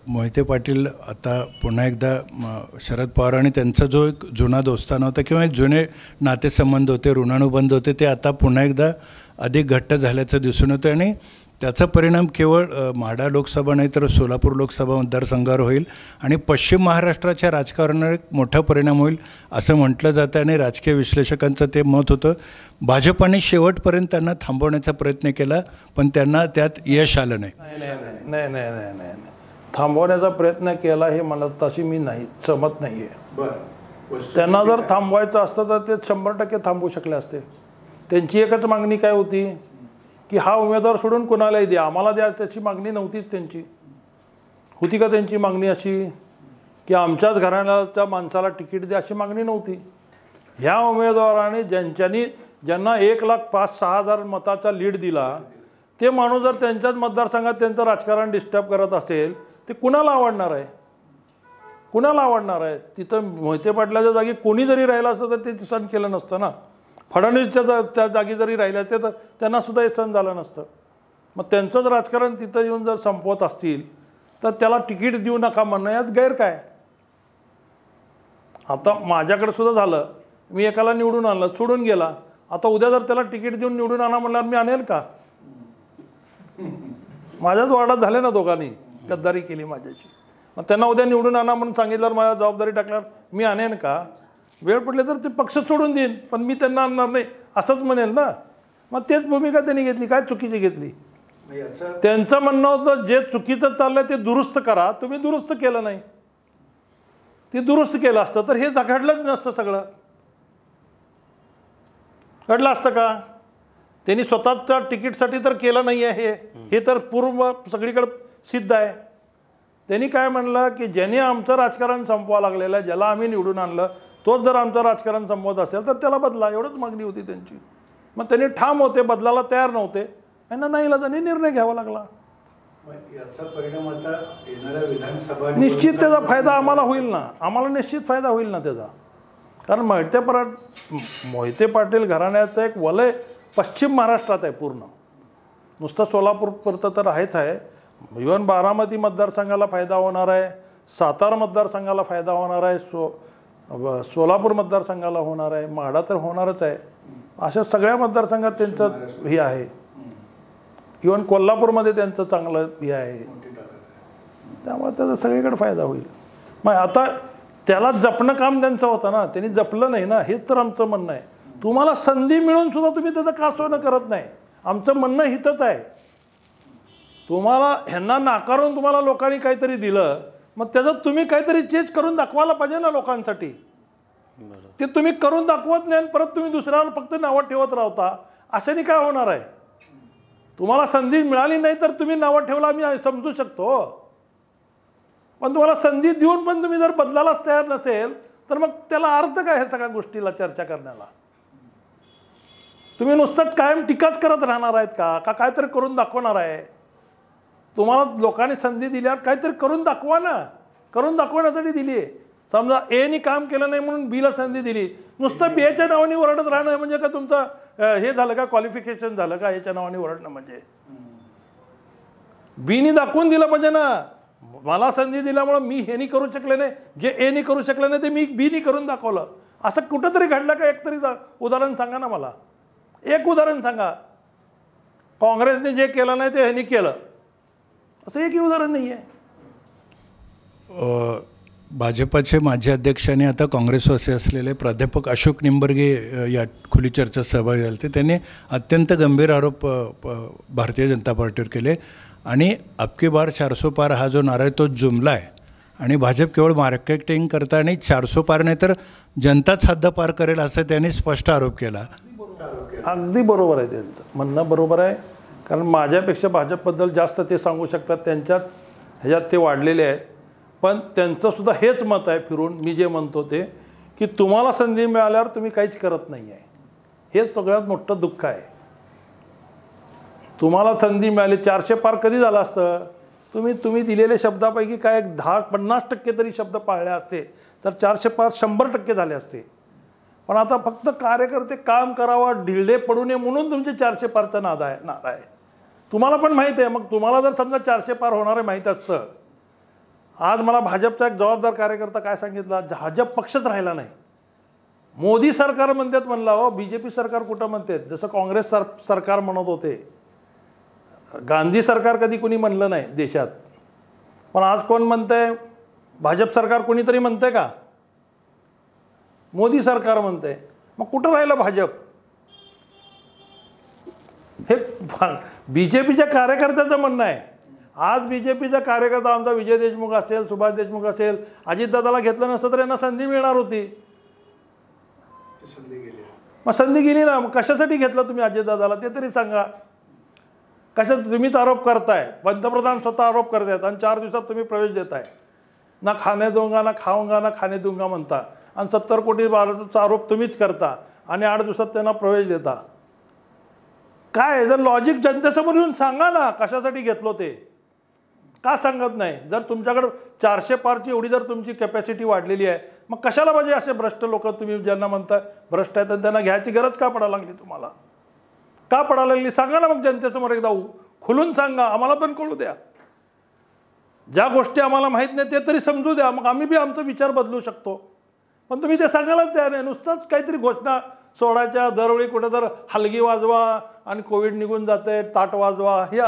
A: मोहिते पाटील आता पुन्हा एकदा शरद पवार आणि त्यांचा जो एक जुना दोस्ताना होता किंवा एक जुने नातेसंबंध होते, ऋणानुबंध होते, ते आता पुन्हा एकदा अधिक घट्ट झाल्याचं दिसून येतं. आणि त्याचा परिणाम केवळ माढा लोकसभा नाही तर सोलापूर लोकसभा मतदारसंघावर होईल आणि पश्चिम महाराष्ट्राच्या राजकारणावर एक मोठा परिणाम होईल असं म्हटलं जातं. आणि राजकीय विश्लेषकांचं ते मत होतं. भाजपाने शेवटपर्यंत त्यांना थांबवण्याचा प्रयत्न केला पण त्यांना त्यात यश आलं नाही.
C: नाही नाही नाही नाही थांबवण्याचा प्रयत्न केला हे मला तशी मी नाही समत नाही आहे. त्यांना जर थांबवायचं असतं तर ते 100% थांबवू शकले असते. त्यांची एकच मागणी काय होती की हा उमेदवार सोडून कोणालाही द्या, आम्हाला द्या, त्याची मागणी नव्हतीच त्यांची. होती का त्यांची मागणी अशी की आमच्याच घराण्याच्या माणसाला तिकीट द्या, अशी मागणी नव्हती. ह्या उमेदवाराने ज्यांना 1,05,6,000 मताचा लीड दिला ते माणूस जर त्यांच्याच मतदारसंघात त्यांचं राजकारण डिस्टर्ब करत असेल ते कुणाला आवडणार आहे? कुणाला आवडणार आहे? तिथं मोहिते पाटलाच्या जागी कोणी जरी राहिलं असतं तर ते सहन केलं नसतं ना. फडणवीसच्या त्या जागी जरी राहिले असते तर त्यांना सुद्धा हे सहन झालं नसतं. मग त्यांचंच राजकारण तिथं येऊन जर संपवत असतील तर त्याला तिकीट देऊ नका म्हणणं यात गैर काय? आता माझ्याकडे सुद्धा झालं, मी एकाला निवडून आणलं, सोडून गेला. आता उद्या जर त्याला तिकीट देऊन निवडून आणा म्हणल्यावर मी आणेल का? माझ्याच वार्डात झाले ना दोघांनी गद्दारी केली माझ्याची. मग त्यांना उद्या निवडून आणा म्हणून सांगितल्यावर माझ्या जबाबदारी टाकल्यावर मी आणेन का? वेळ पडले तर ते पक्ष सोडून देईन पण मी त्यांना आणणार नाही असंच म्हणेल ना. मग तेच भूमिका त्यांनी घेतली. काय चुकीची घेतली? त्यांचं म्हणणं होतं जे चुकीचं चाललंय ते दुरुस्त करा. तुम्ही दुरुस्त केलं नाही. ते दुरुस्त केलं असतं तर हे घडलंच नसतं. सगळं घडलं असतं का? त्यांनी स्वतःच्या तिकीटसाठी तर केलं नाही आहे. हे तर पूर्व सगळीकडे सिद्ध आहे. त्यांनी काय म्हणलं की ज्याने आमचं राजकारण संपवा लागलेलं आहे, ज्याला आम्ही निवडून आणलं तोच जर आमचं राजकारण संपवत असेल तर त्याला बदला, एवढंच मागणी होती त्यांची. मग त्यांनी ठाम होते, बदलाला तयार नव्हते. त्यांना नाही त्यांनी निर्णय घ्यावा लागला.
A: याचा परिणाम आता येणाऱ्या विधानसभा
C: निश्चित त्याचा फायदा आम्हाला होईल ना. आम्हाला निश्चित फायदा होईल ना त्याचा. कारण मोहिते पाटील घराण्याचं एक वलय पश्चिम महाराष्ट्रात आहे पूर्ण. नुसतं सोलापूरपुरतं तर आहेच आहे. इव्हन बारामती मतदारसंघाला फायदा होणार आहे, सातारा मतदारसंघाला फायदा होणार आहे, सोलापूर मतदारसंघाला होणार आहे, माढा तर होणारच आहे. अशा सगळ्या मतदारसंघात त्यांचं हे आहे. इव्हन कोल्हापूरमध्ये त्यांचं चांगलं हे आहे. त्यामुळे त्याचा सगळीकडे फायदा होईल. मग आता त्याला जपणं काम त्यांचं होतं ना, त्यांनी जपलं नाही ना. हेच तर आमचं म्हणणं आहे. तुम्हाला संधी मिळून सुद्धा तुम्ही त्याचं का सोनं करत नाही? आमचं म्हणणं हितच आहे. तुम्हाला ह्यांना नाकारून तुम्हाला लोकांनी काहीतरी दिलं मग त्याचं तुम्ही काहीतरी चेंज करून दाखवायला पाहिजे ना लोकांसाठी. ते तुम्ही करून दाखवत नाही आणि परत तुम्ही दुसऱ्यावर फक्त नावं ठेवत राहता. अशाने काय होणार आहे? तुम्हाला संधी मिळाली नाही तर तुम्ही नावं ठेवला आम्ही समजू शकतो, पण तुम्हाला संधी देऊन पण तुम्ही जर बदलायलाच तयार नसेल तर मग त्याला अर्थ काय ह्या सगळ्या गोष्टीला चर्चा करण्याला? तुम्ही नुसतं कायम टीकाच करत राहणार आहेत का काहीतरी करून दाखवणार आहे? तुम्हाला लोकांनी संधी दिल्यावर काहीतरी करून दाखवा ना. करून दाखवण्यासाठी दिली आहे. समजा एनी काम केलं नाही म्हणून बीला संधी दिली. नुसतं बीच्या नावाने ओरडत राहणं म्हणजे का तुमचं हे झालं का, क्वालिफिकेशन झालं का याच्या नावाने ओरडणं? म्हणजे बीनी दाखवून दिलं पाहिजे ना. मला संधी दिल्यामुळं मी हे नाही करू शकले नाही, जे ए नाही करू शकले नाही ते मी बीनी करून दाखवलं. असं कुठंतरी घडलं का? एक तरी उदाहरण सांगा ना मला. एक उदाहरण सांगा. काँग्रेसने जे केलं नाही ते ह्यांनी केलं असं एकही उदाहरण नाही आहे.
A: भाजपाचे माजी अध्यक्ष आणि आता काँग्रेसवासी असलेले प्राध्यापक अशोक निंबर्गे या खुली चर्चेत सहभागी झाले होते. त्यांनी अत्यंत गंभीर आरोप भारतीय जनता पार्टीवर केले आणि अबकी बार 400 पार हा जो नारा आहे तो जुमला आहे आणि भाजप केवळ मार्केटिंग करता आणि 400 पार नाही तर जनताच हद्द पार करेल असं त्यांनी स्पष्ट आरोप केला.
C: अगदी बरोबर आहे त्यांचं म्हणणं, बरोबर आहे. कारण माझ्यापेक्षा भाजपबद्दल जास्त ते सांगू शकतात, त्यांच्याच ह्याच्यात ते वाढलेले आहेत. पण त्यांचंसुद्धा हेच मत आहे फिरून मी जे म्हणतो ते, की तुम्हाला संधी मिळाल्यावर तुम्ही काहीच करत नाही आहे. हेच सगळ्यात मोठं दुःख आहे. तुम्हाला संधी मिळाली, 400 पार कधी झालं असतं? तुम्ही दिलेल्या शब्दापैकी काय 10-50% तरी शब्द पाळले असते तर 400 पार 100% झाले असते. पण आता फक्त कार्यकर्ते काम करावं, ढिल्डे पडू नये म्हणून तुमचे 400 पारचा नाद आहे. तुम्हाला पण माहीत आहे. मग तुम्हाला जर समजा 400 पार होणार आहे माहीत असतं, आज मला भाजपचा एक जबाबदार कार्यकर्ता काय सांगितला, भाजप पक्षच राहिला नाही. मोदी सरकार म्हणतात म्हणला, हो BJP सरकार कुठं म्हणतात? जसं काँग्रेस सरकार म्हणत होते. गांधी सरकार कधी कोणी म्हणलं नाही देशात. पण आज कोण म्हणतंय? भाजप सरकार कोणीतरी म्हणतंय का? मोदी सरकार म्हणतंय. मग कुठं राहिलं भाजप? हे BJPच्या कार्यकर्त्याचं म्हणणं आहे. आज BJPचा कार्यकर्ता आमचा विजय देशमुख असेल, सुभाष देशमुख असेल, अजितदादाला घेतलं नसतं तर यांना संधी मिळणार होती. मग संधी गेली ना. मग कशासाठी घेतलं तुम्ही अजितदादाला ते तरी सांगा. कशात तुम्हीच आरोप करताय, पंतप्रधान स्वतः आरोप करतायत आणि 4 दिवसात तुम्ही प्रवेश देताय. ना खाणे दूंगा ना खाऊंगा ना खाणे दूंगा म्हणता आणि 70 कोटी भारताचा आरोप तुम्हीच करता आणि 8 दिवसात त्यांना प्रवेश देता. काय जर लॉजिक जनतेसमोर येऊन सांगा ना कशासाठी घेतलो ते. का सांगत नाही? जर तुमच्याकडे 400 पारची एवढी जर तुमची कॅपॅसिटी वाढलेली आहे मग कशाला पाहिजे असे भ्रष्ट लोक तुम्ही ज्यांना म्हणताय भ्रष्ट आहेत त्यांना घ्यायची गरज का पडायला लागली तुम्हाला? का पडायला लागली सांगा ना मग जनतेसमोर एकदा खुलून सांगा. आम्हाला पण कळू द्या. ज्या गोष्टी आम्हाला माहीत नाही ते तरी समजू द्या. मग आम्ही बी आमचा विचार बदलू शकतो. पण तुम्ही ते सांगायलाच द्या नाही. नुसतंच काहीतरी घोषणा सोडायच्या, दरवेळी कुठं तर हलगी वाजवा आणि कोविड निघून जाते ताट वाजवा, हे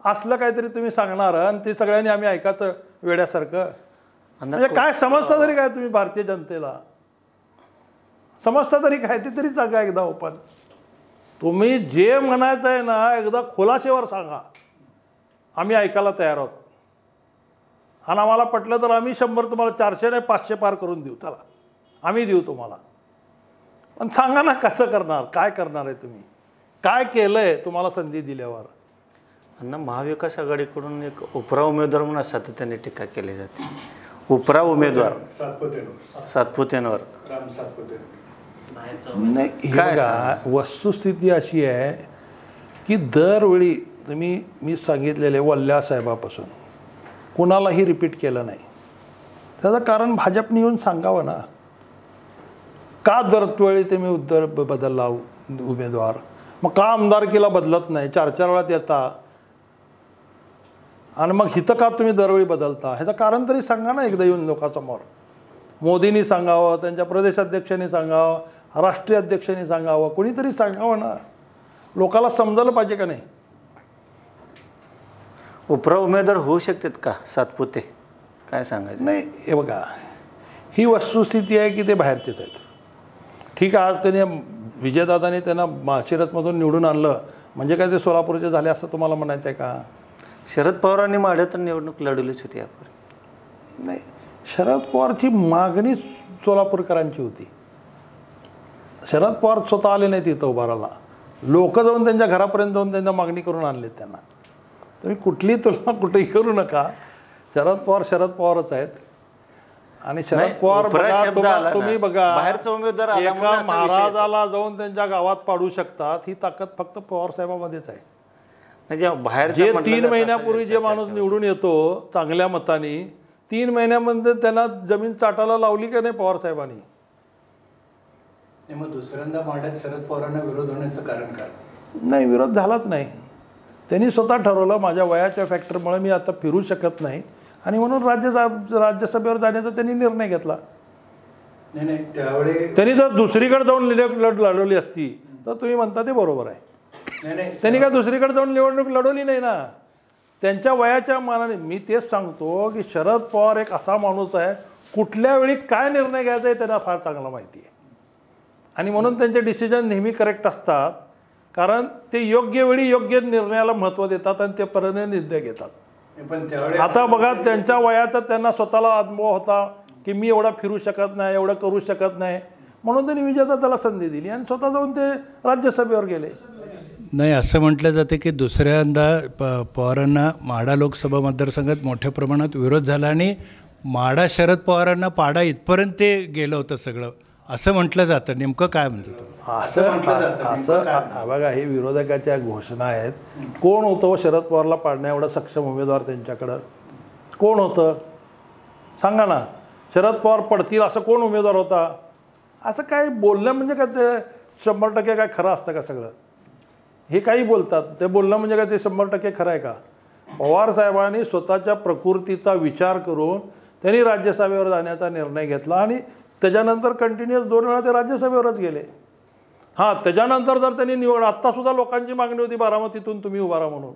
C: असलं काहीतरी तुम्ही सांगणार आणि ते सगळ्यांनी आम्ही ऐकायचं वेड्यासारखं. म्हणजे काय समजता तरी काय तुम्ही भारतीय जनतेला? समजता तरी काय ते तरी सांगा एकदा ओपन. तुम्ही जे म्हणायचं आहे ना एकदा खुलाशेवर सांगा. आम्ही ऐकायला तयार आहोत आणि आम्हाला पटलं तर आम्ही 100 तुम्हाला 400 नाही 500 पार करून देऊ. चला आम्ही देऊ तुम्हाला. पण सांगा ना कसं करणार, काय करणार आहे तुम्ही, काय केलं आहे तुम्हाला संधी दिल्यावर.
B: आणि महाविकास आघाडीकडून एक उपरा उमेदवार म्हणून सातत्याने टीका केली जाते. उपरा उमेदवार सातपुतेंवर
C: नाही. हे बघा वस्तुस्थिती अशी आहे की दरवेळी मी सांगितलेले वल्ल्या साहेबापासून कुणालाही रिपीट केलं नाही. त्याचं कारण भाजपने येऊन सांगावं ना का दरवेळी ते मी बदलला उमेदवार. मग का आमदारकीला बदलत नाही, 4-4 वेळात येता आणि मग हिथं का तुम्ही दरवेळी बदलता? ह्याचं कारण तरी सांगा ना एकदा येऊन लोकांसमोर. मोदींनी सांगावं, त्यांच्या प्रदेशाध्यक्षांनी सांगावं, राष्ट्रीय अध्यक्षांनी सांगावं, कोणीतरी सांगावं ना. लोकांना समजायला पाहिजे का नाही?
B: उपरा उमेदवार होऊ शकतात का सातपुते? काय सांगायचं?
C: नाही हे बघा ही वस्तुस्थिती आहे की ते बाहेरचेच आहेत. ठीक आहे. आज त्याने विजयदादाने त्यांना माळशिरसमधून निवडून आणलं म्हणजे काय ते सोलापूरचे झाले असं तुम्हाला म्हणायचं आहे का?
B: शरद पवारांनी माढ्यातून निवडणूक लढवलीच होती आपण.
C: नाही, शरद पवारची मागणी सोलापूरकरांची होती. शरद पवार स्वतः आले नाही तिथं उभारायला, लोक जाऊन त्यांच्या घरापर्यंत जाऊन त्यांना मागणी करून आणलेत त्यांना. तुम्ही कुठली तुलना कुठेही करू नका. शरद पवारच आहेत. आणि शरद पवार बघा, तुम्ही बघा,
B: बाहेरचा उमेदवार आला
C: एका
B: म्हणून असा विषय येतो.
C: महाराजाला जाऊन त्यांच्या गावात पाडू शकतात, ही ताकद फक्त पवार साहेबांमध्येच आहे.
B: म्हणजे बाहेरचं
C: जे
B: म्हटलं
C: 3
B: जातं
C: महिन्यापूर्वी
B: असं
C: जे माणूस निवडून येतो चांगल्या मताने, 3 महिन्यामध्ये त्यांना जमीन चाटायला लावली का नाही पवार साहेबांनी?
A: मग दुसऱ्यांदा मांडत शरद पवारांना विरोध होण्याचं कारण काय?
C: नाही, विरोध झालाच नाही. त्यांनी स्वतः ठरवलं माझ्या वयाच्या फॅक्टरमुळे मी आता फिरू शकत नाही, आणि म्हणून राज्यसभेवर जाण्याचा त्यांनी निर्णय घेतला.
A: नाही, त्यावेळी
C: त्यांनी जर दुसरीकडे जाऊन लढवली असती तर तुम्ही म्हणता ते बरोबर आहे. त्यांनी काय दुसरीकडे जाऊन निवडणूक लढवली नाही ना. त्यांच्या वयाच्या मानाने मी तेच सांगतो की शरद पवार एक असा माणूस आहे, कुठल्या वेळी काय निर्णय घ्यायचा आहे त्यांना फार चांगला माहिती आहे. आणि म्हणून त्यांचे डिसिजन नेहमी करेक्ट असतात, कारण ते योग्य वेळी योग्य निर्णयाला महत्त्व देतात आणि ते परिणाम निर्णय घेतात. आता बघा, त्यांच्या वयाचा त्यांना स्वतःला अनुभव होता की मी एवढा फिरू शकत नाही, एवढं करू शकत नाही, म्हणून त्यांनी विजेता त्याला संधी दिली आणि स्वतः जाऊन ते राज्यसभेवर गेले.
A: नाही, असं म्हटलं जातं की दुसऱ्यांदा पवारांना माढा लोकसभा मतदारसंघात मोठ्या प्रमाणात विरोध झाला आणि माढा शरद पवारांना पाडा इथपर्यंत ते गेलं होतं सगळं, असं म्हटलं जातं. नेमकं काय म्हणतो तुम्ही?
C: असं बघा, हे विरोधकाच्या घोषणा आहेत. कोण होतं शरद पवारला पाडण्या एवढा सक्षम उमेदवार त्यांच्याकडं? कोण होतं सांगा ना. शरद पवार पडतील असं कोण उमेदवार होता? असं काय बोलणं म्हणजे काय ते 100% काय खरं असतं का सगळं? हे काही बोलतात, ते बोलणं म्हणजे काय ते 100% खरं आहे का? पवार साहेबांनी स्वतःच्या प्रकृतीचा विचार करून त्यांनी राज्यसभेवर जाण्याचा निर्णय घेतला आणि त्याच्यानंतर कंटिन्युअस 2 वेळा ते राज्यसभेवरच गेले. हां, त्याच्यानंतर जर त्यांनी निवड, आत्तासुद्धा लोकांची मागणी होती बारामतीतून तुम्ही उभा राहा म्हणून,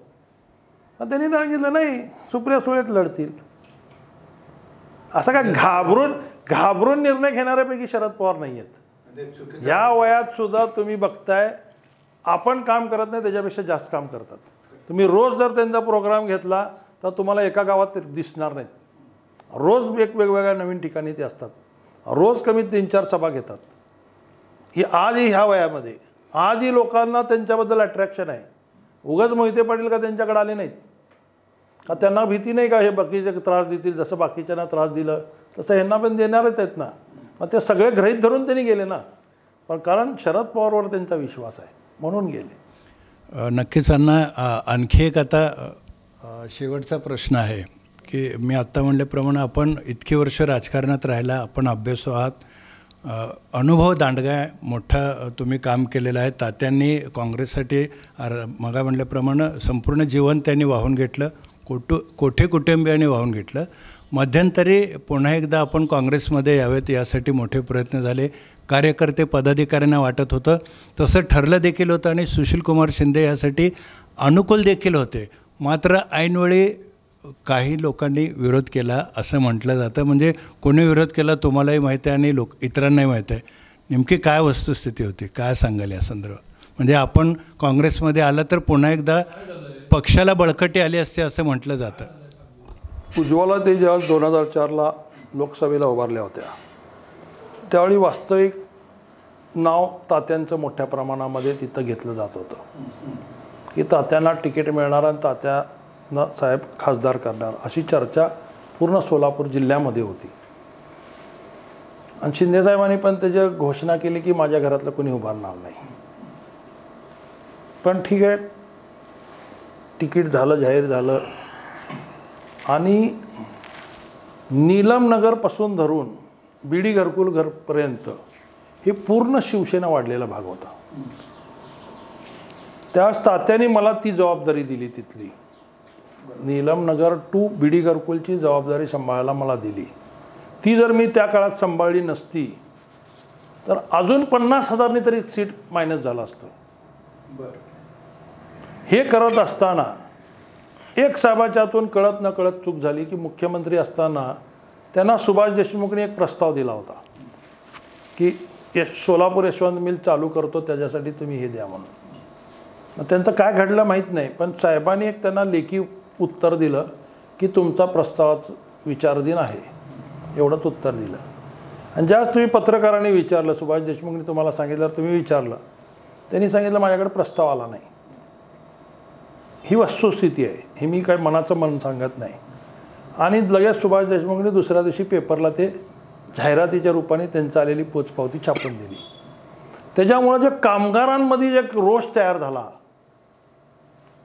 C: त्यांनी सांगितलं नाही, सुप्रिया सुळेच लढतील. असं काय घाबरून निर्णय घेणाऱ्यापैकी शरद पवार नाही आहेत. या वयात सुद्धा तुम्ही बघताय, आपण काम करत नाही त्याच्यापेक्षा जास्त काम करतात. तुम्ही रोज जर त्यांचा प्रोग्राम घेतला तर तुम्हाला एका गावात दिसणार नाहीत. रोज वेगवेगळ्या नवीन ठिकाणी ते असतात. रोज कमी 3-4 सभा घेतात. ही आजही ह्या वयामध्ये आजही लोकांना त्यांच्याबद्दल अट्रॅक्शन आहे. उगाच मोहिते पाटील का त्यांच्याकडे आले नाहीत का? त्यांना भीती नाही का हे बाकीचे त्रास देतील? जसं बाकीच्यांना त्रास दिलं तसं ह्यांना पण देणारच आहेत ना. मग ते सगळे गृहीत धरून त्यांनी गेले ना, पण कारण शरद पवारवर त्यांचा विश्वास आहे म्हणून गेले.
A: नक्कीच अण्णा, आणखी एक आता शेवटचा प्रश्न आहे की मी आत्ता म्हणल्याप्रमाणे आपण इतकी वर्ष राजकारणात राहिला, आपण अभ्यासू आहात, अनुभव दांडगा आहे, मोठा तुम्ही काम केलेलं आहे. तात्यांनी काँग्रेससाठी मगा म्हणल्याप्रमाणे संपूर्ण जीवन त्यांनी वाहून घेतलं, कोठे कुटुंबियांनी वाहून घेतलं. मध्यंतरी पुन्हा एकदा आपण काँग्रेसमध्ये यावेत यासाठी मोठे प्रयत्न झाले, कार्यकर्ते पदाधिकाऱ्यांना वाटत होतं, तसं ठरलं देखील होतं आणि सुशीलकुमार शिंदे यासाठी अनुकूल देखील होते. मात्र ऐनवेळी काही लोकांनी विरोध केला असं म्हटलं जातं. म्हणजे कोणी विरोध केला तुम्हालाही माहिती आहे आणि इतरांनाही माहीत आहे. नेमकी काय वस्तुस्थिती होती, काय सांगाल या संदर्भात? म्हणजे आपण काँग्रेसमध्ये आलं तर पुन्हा एकदा पक्षाला बळकटी आली असते असं म्हटलं जातं.
C: उज्ज्वला ते जेव्हा 2004ला लोकसभेला उभारल्या होत्या त्यावेळी वास्तविक नाव तात्यांचं मोठ्या प्रमाणामध्ये तिथं घेतलं जात होतं की तात्यांना तिकीट मिळणार आणि तात्यांना साहेब खासदार करणार, अशी चर्चा पूर्ण सोलापूर जिल्ह्यामध्ये होती. आणि शिंदेसाहेबांनी पण त्याची घोषणा केली की माझ्या घरातलं कोणी उभारणार नाही. पण ठीक आहे, तिकीट झालं, जाहीर झालं आणि नीलमनगरपासून धरून बीडी घरकुल घरपर्यंत हे पूर्ण शिवसेना वाढलेला भाग होता. त्यावेळेस तात्यांनी मला ती जबाबदारी दिली, तिथली नीलमनगर टू बीडी घरकुलची जबाबदारी सांभाळायला मला दिली. ती जर मी त्या काळात सांभाळली नसती तर अजून 50,000 तरी सीट मायनस झालं असतं. हे करत असताना एक साहेबाच्या हातून कळत न कळत चूक झाली की मुख्यमंत्री असताना त्यांना सुभाष देशमुखने एक प्रस्ताव दिला होता की सोलापूर यशवंत मिल चालू करतो त्याच्यासाठी तुम्ही हे द्या म्हणून. मग त्यांचं काय घडलं माहीत नाही, पण साहेबांनी एक त्यांना लेखी उत्तर दिलं की तुमचा प्रस्तावाचा विचारधीन आहे, एवढंच उत्तर दिलं. आणि ज्यावेळेस तुम्ही पत्रकारांनी विचारलं, सुभाष देशमुखनी तुम्हाला सांगितलं, तुम्ही विचारलं, त्यांनी सांगितलं माझ्याकडे प्रस्ताव आला नाही. ही वस्तुस्थिती आहे, हे मी काय मनाचं मन सांगत नाही. आणि लगेच सुभाष देशमुखनी दुसऱ्या दिवशी पेपरला ते जाहिरातीच्या रूपाने त्यांचं आलेली पोचपावती छापून दिली. त्याच्यामुळं जे कामगारांमध्ये जे रोष तयार झाला,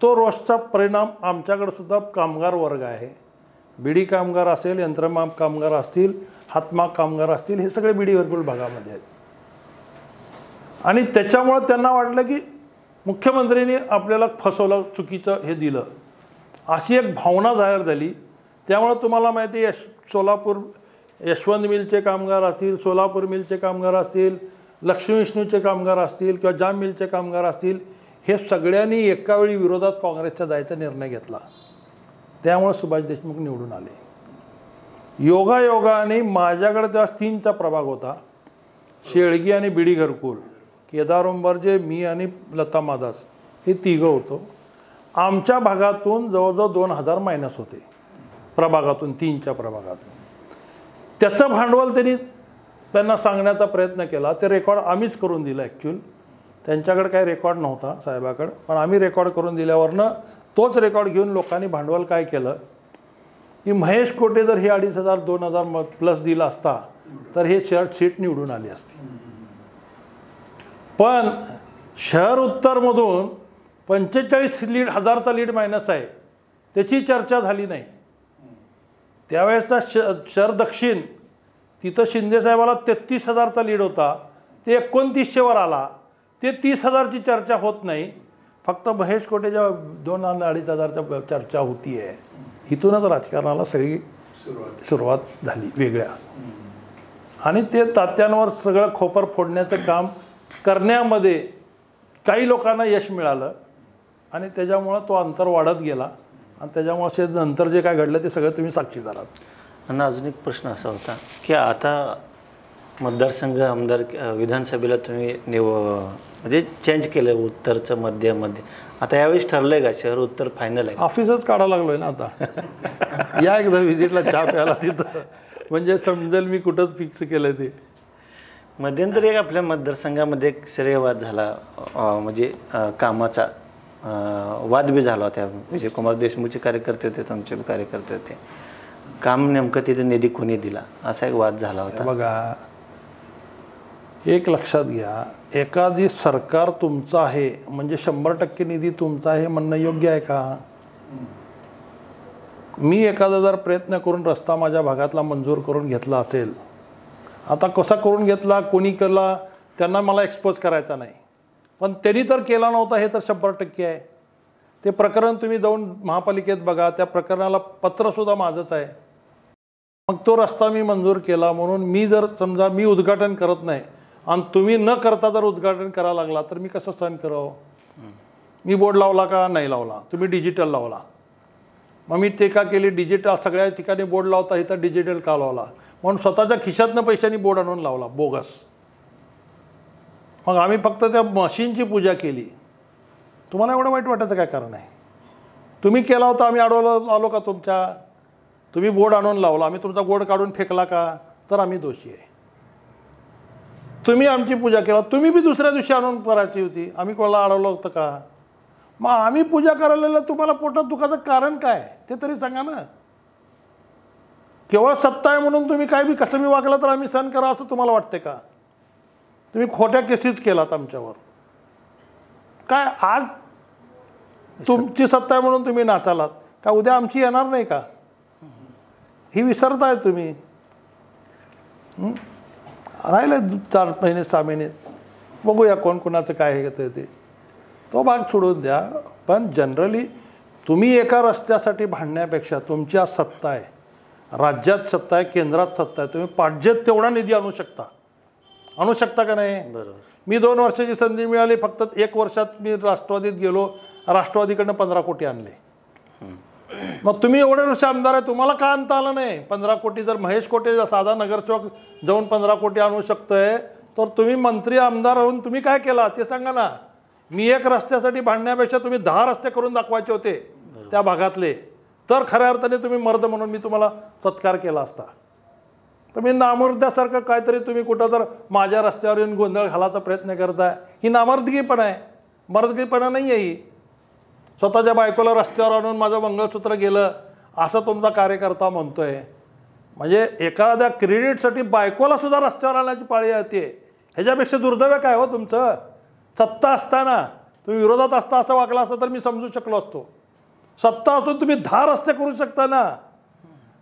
C: तो रोषचा परिणाम आमच्याकडे सुद्धा कामगार वर्ग आहे. बिडी कामगार असेल, यंत्रमाग कामगार असतील, हातमाग कामगार असतील, हे सगळे बिडी घरकुल भागामध्ये आहेत. आणि त्याच्यामुळं त्यांना वाटलं की मुख्यमंत्र्यांनी आपल्याला फसवलं, चुकीचं हे दिलं, अशी एक भावना जाहीर झाली. त्यामुळं तुम्हाला माहिती आहे, सोलापूर यशवंत मिलचे कामगार असतील, सोलापूर मिलचे कामगार असतील, लक्ष्मी विष्णूचे कामगार असतील किंवा जाम मिलचे कामगार असतील, हे सगळ्यांनी एकावेळी विरोधात काँग्रेसचा जायचा निर्णय घेतला. त्यामुळे सुभाष देशमुख निवडून आले. योगायोगाने माझ्याकडे तेव्हा 3चा प्रभाग होता, शेळगी आणि बिडी घरकुल, केदार उंबरजे, मी आणि लता मादास, हे तिघं होतो. आमच्या भागातून जवळजवळ 2000 मायनस होते प्रभागातून, 3च्या प्रभागातून. त्याचं भांडवल त्यांना सांगण्याचा प्रयत्न केला. ते रेकॉर्ड आम्हीच करून दिलं. ॲक्च्युअल त्यांच्याकडे काही रेकॉर्ड नव्हता साहेबाकडं, पण आम्ही रेकॉर्ड करून दिल्यावरनं तोच रेकॉर्ड घेऊन लोकांनी भांडवल काय केलं की महेश कोटे जर हे 2500-2000 प्लस दिला असता तर हे सीट निवडून आली असती. पण शहर उत्तरमधून 45,000चा लीड मायनस आहे, त्याची चर्चा झाली नाही. त्यावेळेसचा शहर दक्षिण, तिथं शिंदेसाहेबाला 33,000चा लीड होता, ते 2900वर आला. ते 30,000ची चर्चा होत नाही, फक्त महेश कोटेच्या 2,000-2,500च्या चर्चा होती आहे. इथूनच राजकारणाला सगळी सुरुवात झाली वेगळ्या. आणि ते तात्यांवर सगळं खोपर फोडण्याचं काम करण्यामध्ये काही लोकांना यश मिळालं आणि त्याच्यामुळं तो अंतर वाढत गेला. आणि त्याच्यामुळे नंतर जे काय घडलं ते सगळं तुम्ही साक्षीदार आहात.
B: आणि अजून एक प्रश्न असा होता की आता मतदारसंघ आमदार विधानसभेला तुम्ही म्हणजे चेंज केलं उत्तरचं मध्य. आता यावेळेस ठरलंय का शहर उत्तर फायनल आहे?
C: ऑफिसच काढावं लागलोय ना आता. या एकदा व्हिजिटला चहा प्यायला तिथं, म्हणजे समजेल मी कुठंच फिक्स केलं ते.
B: मध्यंतरी एक आपल्या मतदारसंघामध्ये एक श्रेयवाद झाला, म्हणजे कामाचा वाद बी झाला होता. विजय कुमार देशमुखचे कार्यकर्ते होते, तुमचे कार्यकर्ते होते. काम नेमकं तिथे निधी कोणी दिला असा एक वाद झाला होता.
C: बघा, एक लक्षात घ्या, एखादी सरकार तुमचं आहे म्हणजे 100% निधी तुमचा आहे म्हणणं योग्य आहे का? मी एखादा जर प्रयत्न करून रस्ता माझ्या भागातला मंजूर करून घेतला असेल, आता कसा करून घेतला, कोणी केला, त्यांना मला एक्सपोज करायचा नाही, पण त्यांनी तर केला नव्हता हे तर 100% आहे. ते प्रकरण तुम्ही जाऊन महापालिकेत बघा, त्या प्रकरणाला पत्रसुद्धा माझंच आहे. मग तो रस्ता मी मंजूर केला म्हणून मी जर समजा मी उद्घाटन करत नाही आणि तुम्ही न करता जर उद्घाटन करायला लागला तर मी कसं सहन करावं? मी बोर्ड लावला का नाही लावला? तुम्ही डिजिटल लावला, मग मी ते का केली? डिजिटल सगळ्या ठिकाणी बोर्ड लावता इथं डिजिटल का लावला? म्हणून स्वतःच्या खिशातनं पैशांनी बोर्ड आणून लावला बोगस. मग आम्ही फक्त त्या मशीनची पूजा केली. तुम्हाला एवढं वाईट वाटायचं काय कारण आहे? तुम्ही केला होता, आम्ही आडवलं आलो का तुमच्या? तुम्ही बोर्ड आणून लावला, आम्ही तुमचा बोर्ड काढून फेकला का? तर आम्ही दोषी आहे. तुम्ही आमची पूजा केला, तुम्ही बी दुसऱ्या दिवशी आणून करायची होती, आम्ही कोणाला अडवलं होतं का? मग आम्ही पूजा करायला तुम्हाला पोटात दुखाचं कारण काय ते तरी सांगा ना. केवळ सत्ता आहे म्हणून तुम्ही काय बी कसं बी वागलं तर आम्ही सहन करा असं तुम्हाला वाटते का? तुम्ही खोट्या केसेस केलात आमच्यावर. काय आज तुमची सत्ता आहे म्हणून तुम्ही नाचालात का? उद्या आमची येणार नाही का? ही विसरताय तुम्ही. राहिले 4 महिने 6 महिने, बघूया कोण कोणाचं काय हे घेतं ते, तो भाग सोडून द्या. पण जनरली तुम्ही एका रस्त्यासाठी भांडण्यापेक्षा तुमची आज सत्ता आहे, राज्यात सत्ता आहे, केंद्रात सत्ता आहे, तुम्ही पाहिजे तेवढा निधी आणू शकता का नाही?
B: बरोबर.
C: मी 2 वर्षाची संधी मिळाली, फक्त 1 वर्षात मी राष्ट्रवादीत गेलो, राष्ट्रवादीकडनं 15 कोटी आणले. मग तुम्ही एवढे वर्ष आमदार आहे, तुम्हाला का आणता आलं नाही 15 कोटी? जर महेश कोटे साधा नगरसेवक जाऊन 15 कोटी आणू शकतोय तर तुम्ही मंत्री आमदार होऊन तुम्ही काय केला ते सांगा ना. मी एक रस्त्यासाठी भांडण्यापेक्षा तुम्ही 10 रस्ते करून दाखवायचे होते त्या भागातले, तर खऱ्या अर्थाने तुम्ही मर्द म्हणून मी तुम्हाला सत्कार केला असता. तर मी नामर्द्यासारखं काहीतरी तुम्ही कुठं तर माझ्या रस्त्यावर येऊन गोंधळ घालायचा प्रयत्न करताय. ही नामर्दगीपणा आहे, मर्दगीपणा नाही आहे ही. स्वतःच्या बायकोला रस्त्यावर आणून माझं मंगळसूत्र गेलं असं तुमचा कार्यकर्ता म्हणतोय. म्हणजे एखाद्या क्रेडिटसाठी बायकोला सुद्धा रस्त्यावर आणण्याची पाळी येते. ह्याच्यापेक्षा दुर्दैव काय हो तुमचं? सत्ता असताना तुम्ही विरोधात असता असं वागला असतं तर मी समजू शकलो असतो. सत्ता असून तुम्ही 10 रस्ते करू शकता ना,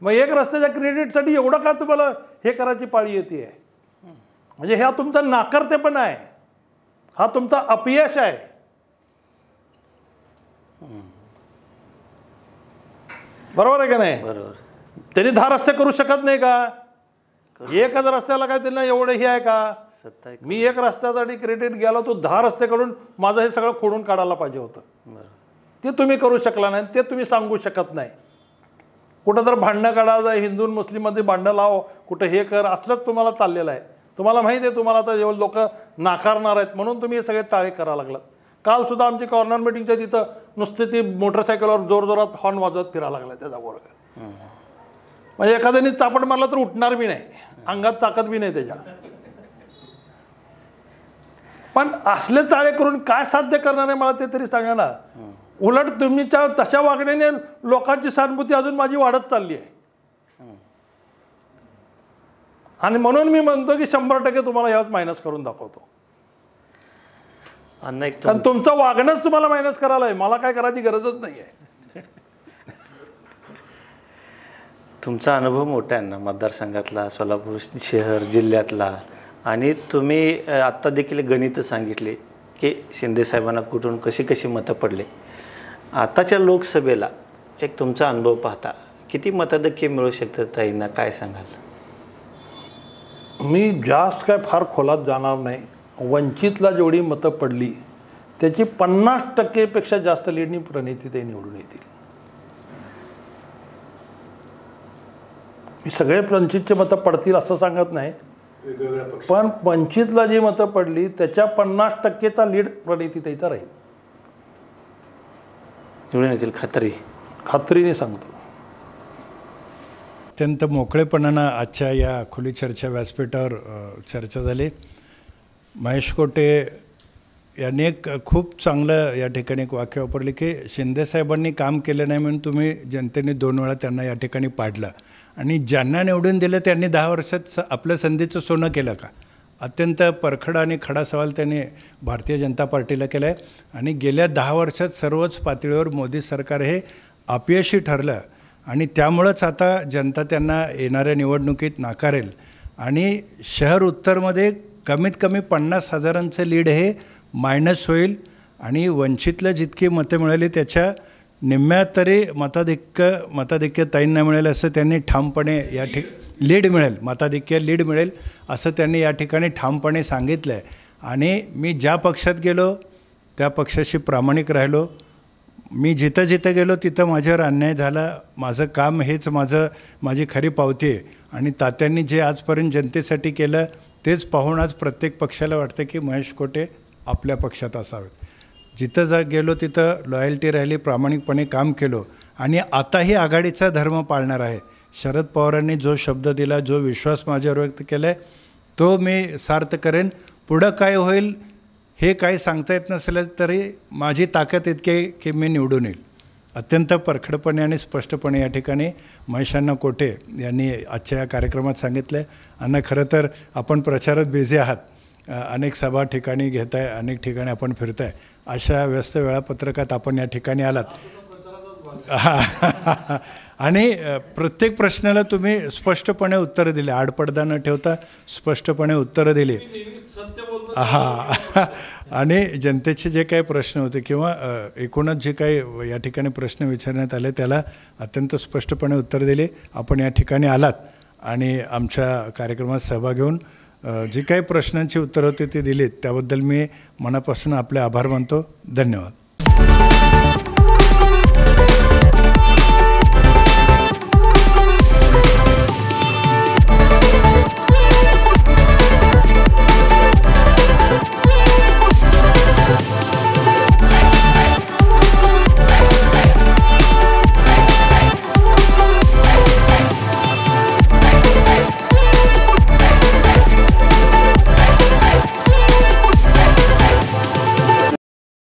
C: मग एक रस्त्याच्या क्रेडिटसाठी एवढं का तुम्हाला हे करायची पाळी येते? म्हणजे हा तुमचा नाकर्तेपणा आहे, हा तुमचा अपयश आहे. बरोबर आहे का नाही?
B: बरोबर.
C: त्यांनी 10 रस्ते करू शकत नाही का? एकच रस्त्याला काय त्यांना एवढं हे आहे का? मी एक रस्त्यासाठी क्रेडिट गेलो, तो 10 रस्ते करून माझं हे सगळं खोडून काढायला पाहिजे होतं. ते तुम्ही करू शकला नाही, ते तुम्ही सांगू शकत नाही. कुठं तर भांडणं काढायचं, हिंदू मुस्लिममध्ये भांडणं लाव, कुठं हे कर, असलंच तुम्हाला चाललेलं आहे. तुम्हाला माहिती आहे तुम्हाला आता जेव्हा लोक नाकारणार आहेत म्हणून तुम्ही हे सगळे ताळे करायला लागलात. कालसुद्धा आमची कॉर्नर मिटिंगच्या तिथं नुसती ती मोटरसायकलवर जोरजोरात हॉर्न वाजवत फिरायला लागला त्याचा वर्ग. म्हणजे एखाद्याने चापट मारला तर उठणार बी नाही, अंगात ताकद बी नाही त्याच्या. पण असले चाळे करून काय साध्य करणार आहे मला ते तरी सांगा ना. उलट तुम्हीच्या तशा वागण्याने लोकांची सहानुभूती अजून माझी वाढत चालली आहे. आणि म्हणून मी म्हणतो की 100% तुम्हाला याच मायनस करून दाखवतो. कारण तुमचं वागणंच तुम्हाला मायनस करायला आहे, मला काय करायची गरजच नाही आहे.
B: तुमचा अनुभव मोठा आहे ना मतदारसंघातला, सोलापूर शहर जिल्ह्यातला. आणि तुम्ही आत्ता देखील गणित सांगितले की शिंदेसाहेबांना कुठून कशी कशी मतं पडले. आताच्या लोकसभेला एक तुमचा अनुभव पाहता किती मताधिक्य मिळू शकतं ताईंना, काय सांगाल?
C: मी जास्त काय फार खोलात जाणार नाही. वंचितला जेवढी मतं पडली त्याची 50%पेक्षा जास्त लीडनी प्रणितीताई निवडून येतील. मी सगळे वंचितचे मतं पडतील असं सांगत नाही, पण वंचितला जी मतं पडली त्याच्या 50%चा लीड प्रणितीताईचा राहील.
B: निवडून येतील
C: खात्रीने सांगतो.
A: अत्यंत मोकळेपणानं आजच्या या खुली चर्चा व्यासपीठावर चर्चा झाली. महेश कोटे यांनी एक खूप चांगलं या ठिकाणी एक वाक्य वापरले की शिंदेसाहेबांनी काम केलं नाही म्हणून तुम्ही जनतेने 2 वेळा त्यांना या ठिकाणी पाडलं, आणि ज्यांना निवडून दिलं त्यांनी 10 वर्षात आपल्या संधीचं सोनं केलं का? अत्यंत परखड आणि खडा सवाल त्यांनी भारतीय जनता पार्टीला केला आहे. आणि गेल्या 10 वर्षात सर्वच पातळीवर मोदी सरकार हे अपयशी ठरलं, आणि त्यामुळंच आता जनता त्यांना येणाऱ्या निवडणुकीत नाकारेल. आणि शहर उत्तरमध्ये कमीत कमी 50,000चं लीड हे मायनस होईल. आणि वंचितला जितकी मतं मिळाली त्याच्या निम्म्या तरी मताधिक्य ताईंना मिळेल असं त्यांनी ठामपणे लीड मिळेल, मताधिक्य लीड मिळेल असं त्यांनी या ठिकाणी ठामपणे सांगितलं आहे. आणि मी ज्या पक्षात गेलो त्या पक्षाशी प्रामाणिक राहिलो. मी जिथं जिथं गेलो तिथं माझ्यावर अन्याय झाला, माझं काम हेच माझी खरी पावती आहे. आणि तात्यांनी जे आजपर्यंत जनतेसाठी केलं तेच पाहून आज प्रत्येक पक्षाला वाटतं की महेश कोटे आपल्या पक्षात असावेत. जिथं गेलो तिथं लॉयल्टी राहिली, प्रामाणिकपणे काम केलो. आणि आताही आघाडीचा धर्म पाळणार आहे. शरद पवारांनी जो शब्द दिला, जो विश्वास माझ्यावर व्यक्त केला आहे तो मी सार्थ करेन. पुढं काय होईल हे काही सांगता येत नसलं तरी माझी ताकद इतकी आहे की मी निवडून येईल. अत्यंत परखडपणे आणि स्पष्टपणे या ठिकाणी महेशांना कोटे यांनी आजच्या या कार्यक्रमात सांगितलं आहे. आणि खरं तर आपण प्रचारात बिझी आहात, अनेक सभा ठिकाणी घेत आहे, अनेक ठिकाणी आपण फिरत आहे. अशा व्यस्त वेळापत्रकात आपण या ठिकाणी आलात. आणि प्रत्येक प्रश्नाला तुम्ही स्पष्टपणे उत्तरं दिली, आडपडदा न ठेवता स्पष्टपणे उत्तरं दिली. आणि जनतेचे जे काही प्रश्न होते किंवा एकूणच जे काही या ठिकाणी प्रश्न विचारण्यात आले त्याला अत्यंत स्पष्टपणे उत्तर दिले. आपण या ठिकाणी आलात आणि आमच्या कार्यक्रमात सहभाग घेऊन जी काही प्रश्नांची उत्तरं होती ती दिलीत त्याबद्दल मी मनापासून आपले आभार मानतो. धन्यवाद.